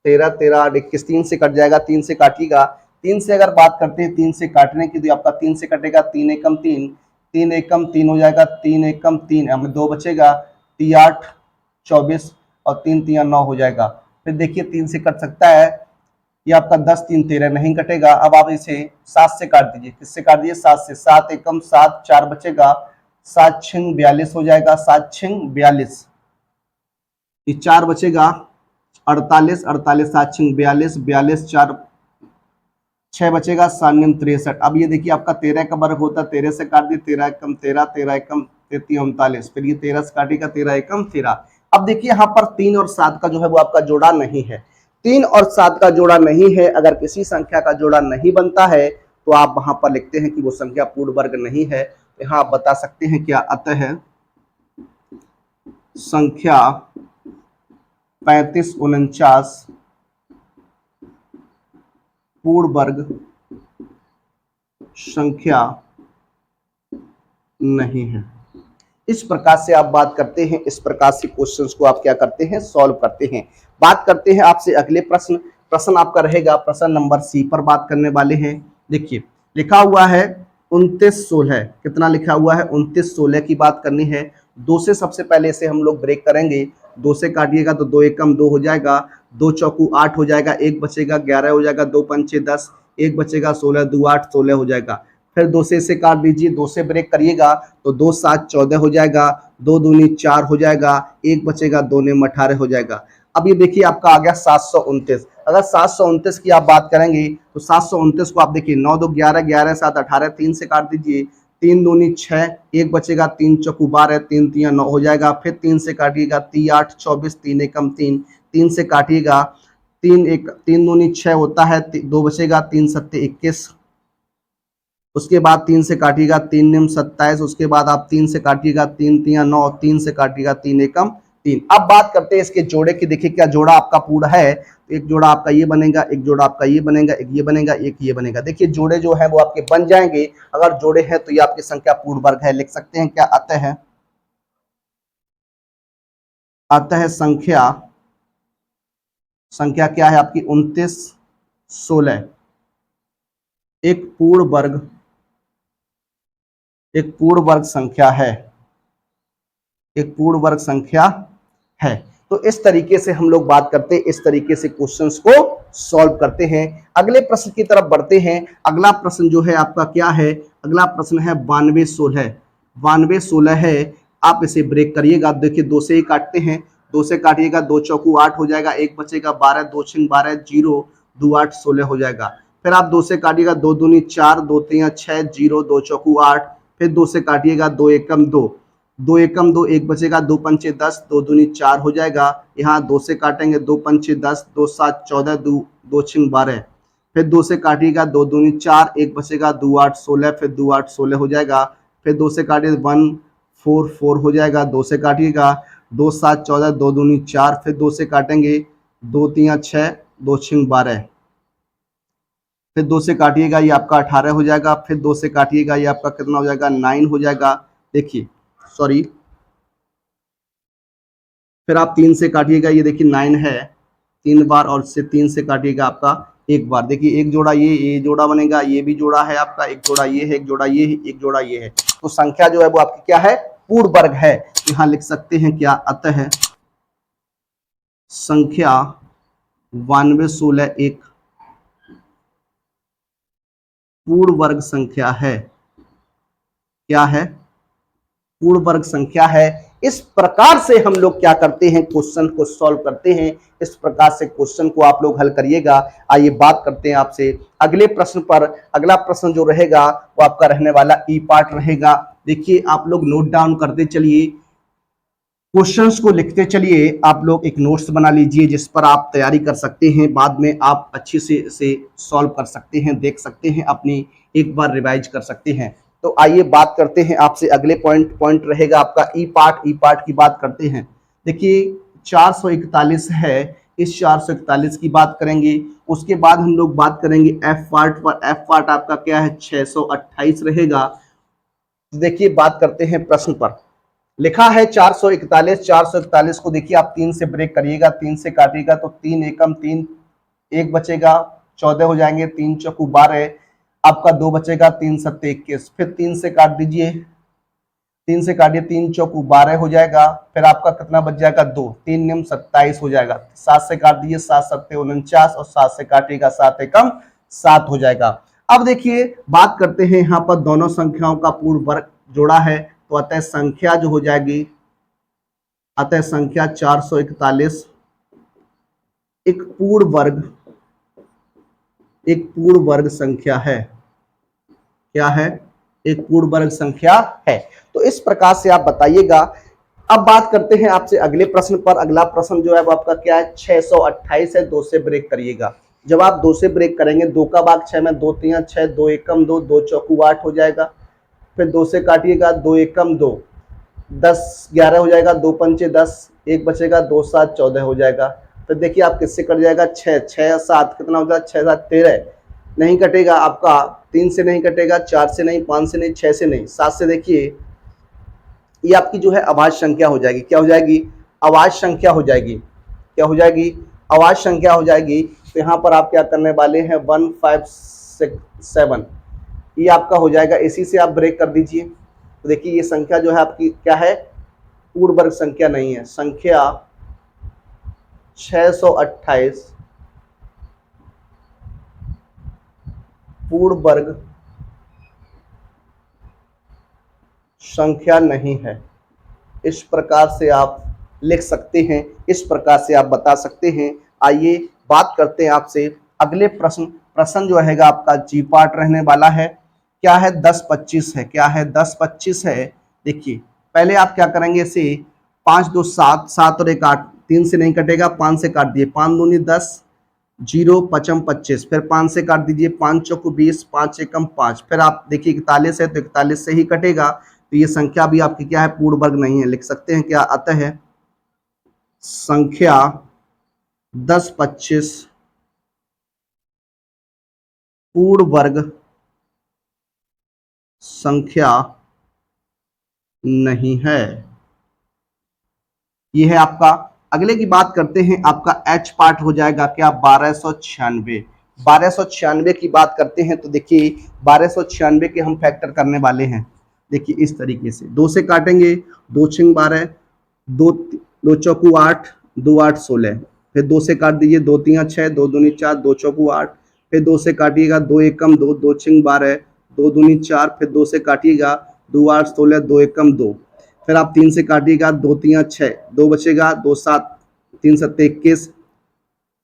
13 13 8 21, 3 से कट जाएगा, 3 से काटिएगा। 3 से अगर बात करते हैं 3 से काटने की, तो आपका 3 से कटेगा, 3 एकम 3, 3 एकम 3 हो जाएगा, 3 एकम 3 हमें 2 बचेगा, 3 8 24 और 3 3 9 हो जाएगा। फिर देखिए 3 से कट सकता है, ये आपका 10 3 13 नहीं कटेगा। अब आप इसे 7 से काट दीजिए, किससे काट दीजिए 7 से, 7 एकम 7 4 बचेगा, 7 6 42 हो जाएगा, 7 6 42, ये 4 बचेगा, 48 48 7 6 42 42 4 6 बचेगा, 7 9 63। अब ये देखिए आपका 13 का वर्ग होता है, 13 से काट दिए, 13 एकम 13, 13 एकम 33 39, फिर ये 13 से काटेगा, 13 एकम 13। अब देखिए यहाँ पर 3 और 7 का जो है वो आपका जोड़ा नहीं है, 3 और 7 का जोड़ा नहीं है। अगर किसी संख्या का जोड़ा नहीं बनता है तो आप वहां पर लिखते हैं कि वो संख्या पूर्ण वर्ग नहीं है। यहाँ आप बता सकते हैं क्या, अतः संख्या 3549 पूर्ण वर्ग संख्या नहीं है। इस प्रकार से आप बात करते हैं, इस प्रकार से क्वेश्चंस को आप क्या करते हैं, सॉल्व करते हैं। बात करते हैं आपसे अगले प्रश्न। प्रश्न आपका रहेगा प्रश्न नंबर सी पर बात करने वाले हैं। देखिए लिखा हुआ है 29 16, कितना लिखा हुआ है 29 16 की बात करनी है। 2 से सबसे पहले इसे हम लोग ब्रेक करेंगे, 2 से काटिएगा तो 2 एकम 2 हो जाएगा, 2 चौकू 8 हो जाएगा, 1 बचेगा 11 हो जाएगा, 2 पंचे 10, 1 बचेगा 16, 2 8 16 हो जाएगा। फिर 2 से इसे काट दीजिए, 2 से ब्रेक करिएगा तो 2 7 14 हो जाएगा, 2 दूनी 4 हो जाएगा, 1 बचेगा, 2 नेम 18 हो जाएगा। अब ये देखिए आपका आ गया 729। अगर 729 की आप बात करेंगे तो 729 को आप देखिए 9 2 11 11 7 18, 3 से काट दीजिए, 3 दूनी 6, 1 बचेगा, 3 चौकू 12, 3 3 9 हो जाएगा। फिर 3 से काटिएगा, 3 8 24, 3 एकम 3, 3 से काटिएगा, 3 दूनी 6 होता है, 2 बचेगा, 3 7 21, उसके बाद 3 से काटिएगा, 3 निम 27, उसके बाद आप 3 से काटिएगा, 3 3 9, 3 से काटिएगा, 3 एकम 3। अब बात करते हैं इसके जोड़े की। देखिए क्या जोड़ा आपका पूरा है, एक जोड़ा आपका ये बनेगा, एक जोड़ा आपका ये बनेगा, एक ये बनेगा, एक ये बनेगा। देखिए जोड़े जो है वो आपके बन जाएंगे। अगर जोड़े हैं तो ये आपकी संख्या पूर्ण वर्ग है। लिख सकते हैं क्या, अतः संख्या क्या है आपकी 29 16 एक पूर्ण वर्ग संख्या है, एक पूर्ण वर्ग संख्या है। तो इस तरीके से हम लोग बात करते हैं, इस तरीके से क्वेश्चंस को सॉल्व करते हैं। अगले प्रश्न की तरफ बढ़ते हैं। अगला प्रश्न जो है आपका क्या है, अगला प्रश्न है 92 16 है। आप इसे ब्रेक करिएगा, देखिए 2 से ही काटते हैं, 2 से काटिएगा, 2 चौकू 8 हो जाएगा, 1 बचेगा, 12 2 6 12 0, 2 8 16 हो जाएगा। फिर आप 2 से काटिएगा, 2 दूनी 4, 2 3 6 0, 2 चौकू 8, फिर 2 से काटिएगा, 2 एकम 2, 2 एकम 2, 1 बचेगा, 2 पंचे 10, 2 दूनी 4 हो जाएगा। यहाँ 2 से काटेंगे, 2 पंचे 10, 2 7 14, 2 6 12, फिर 2 से काटिएगा, 2 दूनी 4, 1 बचेगा, 2 8 16, फिर 2 8 16 हो जाएगा। फिर 2 से काटिए 1 4 4 हो जाएगा, 2 से काटिएगा, 2 7 14, 2 दूनी 4, फिर 2 से काटेंगे, 2 3 6, 2 6 12, फिर 2 से काटिएगा, ये आपका 18 हो जाएगा। फिर 2 से काटिएगा, ये आपका कितना हो जाएगा 9 हो जाएगा। देखिए सॉरी, फिर आप 3 से काटिएगा, ये देखिए 9 है 3 बार, और से 3 से काटिएगा आपका 1 बार। देखिए एक जोड़ा ये जोड़ा बनेगा, ये भी जोड़ा है आपका, एक जोड़ा ये है, एक जोड़ा ये है, एक जोड़ा ये है। तो संख्या जो है वो आपकी क्या है, पूर्ण वर्ग है। यहाँ लिख सकते हैं क्या, अतः संख्या 92 16 एक पूर्ण वर्ग संख्या है। क्या है, पूर्ण वर्ग संख्या है। इस प्रकार से हम लोग क्या करते हैं, क्वेश्चन को सॉल्व करते हैं। इस प्रकार से क्वेश्चन को आप लोग हल करिएगा। आइए बात करते हैं आपसे अगले प्रश्न पर। अगला प्रश्न जो रहेगा वो आपका रहने वाला ई पार्ट रहेगा। देखिए आप लोग नोट डाउन करते चलिए, क्वेश्चंस को लिखते चलिए। आप लोग एक नोट्स बना लीजिए जिस पर आप तैयारी कर सकते हैं, बाद में आप अच्छे से सॉल्व कर सकते हैं, देख सकते हैं, अपनी एक बार रिवाइज कर सकते हैं। तो आइए बात करते हैं आपसे अगले पॉइंट रहेगा आपका ई पार्ट की बात करते हैं। देखिए 441 है, इस 441 की बात करेंगे। उसके बाद हम लोग बात करेंगे एफ पार्ट पर। एफ पार्ट आपका क्या है, 628 रहेगा। देखिए बात करते हैं प्रश्न पर। लिखा है 441 को देखिए आप 3 से ब्रेक करिएगा, 3 से काटिएगा तो 3 एकम 3, 1 बचेगा, 14 हो जाएंगे, 3 चौकू 12, आपका 2 बचेगा, 3 सत्ते 21, फिर 3 से काट दीजिए, 3 से काटिए, 3 चौकू 12 हो जाएगा, फिर आपका कितना बच जाएगा 2, 3 नियम 27 हो जाएगा, 7 से काट दीजिए, 7 सत्ते 49 और 7 से काटिएगा 7 एकम 7 हो जाएगा। अब देखिए बात करते हैं यहाँ पर दोनों संख्याओं का पूर्ण वर्ग जोड़ा है, तो अतः संख्या जो हो जाएगी, अतः संख्या 441 एक पूर्ण वर्ग संख्या है। क्या है, एक पूर्ण वर्ग संख्या है। तो इस प्रकार से आप बताइएगा। अब बात करते हैं आपसे अगले प्रश्न पर। अगला प्रश्न जो है वो आपका क्या है, 628 है, 2 से ब्रेक करिएगा। जब आप 2 से ब्रेक करेंगे, 2 का भाग 6 में 2 3 6, 2 एकम 2, 2 चौकू 8 हो जाएगा, फिर 2 से काटिएगा, 2 एकम 2, 10 11 हो जाएगा, 2 पंचे 10, 1 बचेगा, 2 7 14 हो जाएगा। फिर देखिए आप किससे कट जाएगा, 6 6 7 कितना हो जाएगा, 6 7 13, नहीं कटेगा आपका, 3 से नहीं कटेगा, 4 से नहीं, 5 से नहीं, 6 से नहीं, 7 से। देखिए ये आपकी जो है अभाज्य संख्या हो जाएगी। क्या हो जाएगी, अभाज्य संख्या हो जाएगी। क्या हो जाएगी, अभाज्य संख्या हो जाएगी। तो यहाँ पर आप क्या करने वाले हैं, 1 5 6 7, ये आपका हो जाएगा। इसी से आप ब्रेक कर दीजिए। तो देखिए ये संख्या जो है आपकी क्या है, पूर्ण वर्ग संख्या नहीं है। संख्या 628 पूर्ण वर्ग संख्या नहीं है। इस प्रकार से आप लिख सकते हैं, इस प्रकार से आप बता सकते हैं। आइए बात करते हैं आपसे अगले प्रश्न जो रहेगा आपका जी पार्ट रहने वाला है। क्या है, 10 25 है। क्या है, 10 25 है। देखिए पहले आप क्या करेंगे, इसे 5 2 7, 7 और 1 8, 3 से नहीं कटेगा, 5 से काट दिए, 5 दूनी 10, 0 5 25, फिर 5 से काट दीजिए, 5 चौको 20, 5 एकम 5, फिर आप देखिए 41 है तो 41 से ही कटेगा। तो ये संख्या भी आपकी क्या है, पूर्ण वर्ग नहीं है। लिख सकते हैं क्या, अतः संख्या 10 25 पूर्ण वर्ग संख्या नहीं है। ये है आपका। अगले की बात करते हैं, आपका एच पार्ट हो जाएगा क्या, 1296। 1296 की बात करते हैं तो देखिए 1296 के हम फैक्टर करने वाले हैं। देखिए इस तरीके से 2 से काटेंगे, 2 6 12, 2 चौकू 8, 2 8 16, फिर 2 से काट दीजिए, 2 3 6, 2 दूनी 4, 2 चौकू 8, फिर 2 से काटिएगा, 2 एकम 2, 2 6 12, 2 दूनी 4, फिर 2 से काटिएगा, 2 8 16, 2 एकम 2, फिर आप 3 से काटिएगा, 2 3 6, 2 बचेगा, 2 7 3 सत्ते 21,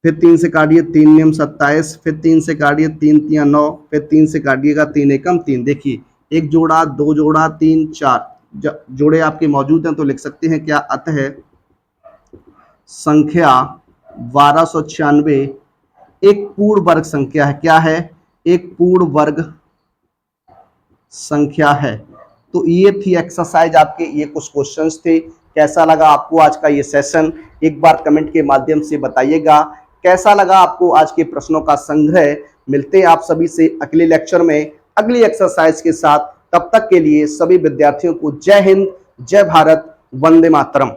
फिर 3 से काटिए, 3 नियम 27, फिर 3 से काटिए, 3 3 9, फिर 3 से काटिएगा, 3 एकम 3। देखिए 1 जोड़ा, 2 जोड़ा, 3 4 जोड़े आपके मौजूद हैं। तो लिख सकते हैं क्या, अतः संख्या 1296 एक पूर्ण वर्ग संख्या है। क्या है, एक पूर्ण वर्ग संख्या है। तो ये थी एक्सरसाइज आपके, ये कुछ क्वेश्चंस थे। कैसा लगा आपको आज का ये सेशन, एक बार कमेंट के माध्यम से बताइएगा। कैसा लगा आपको आज के प्रश्नों का संग्रह। मिलते हैं आप सभी से अगले लेक्चर में अगली एक्सरसाइज के साथ। तब तक के लिए सभी विद्यार्थियों को जय हिंद, जय भारत, वंदे मातरम।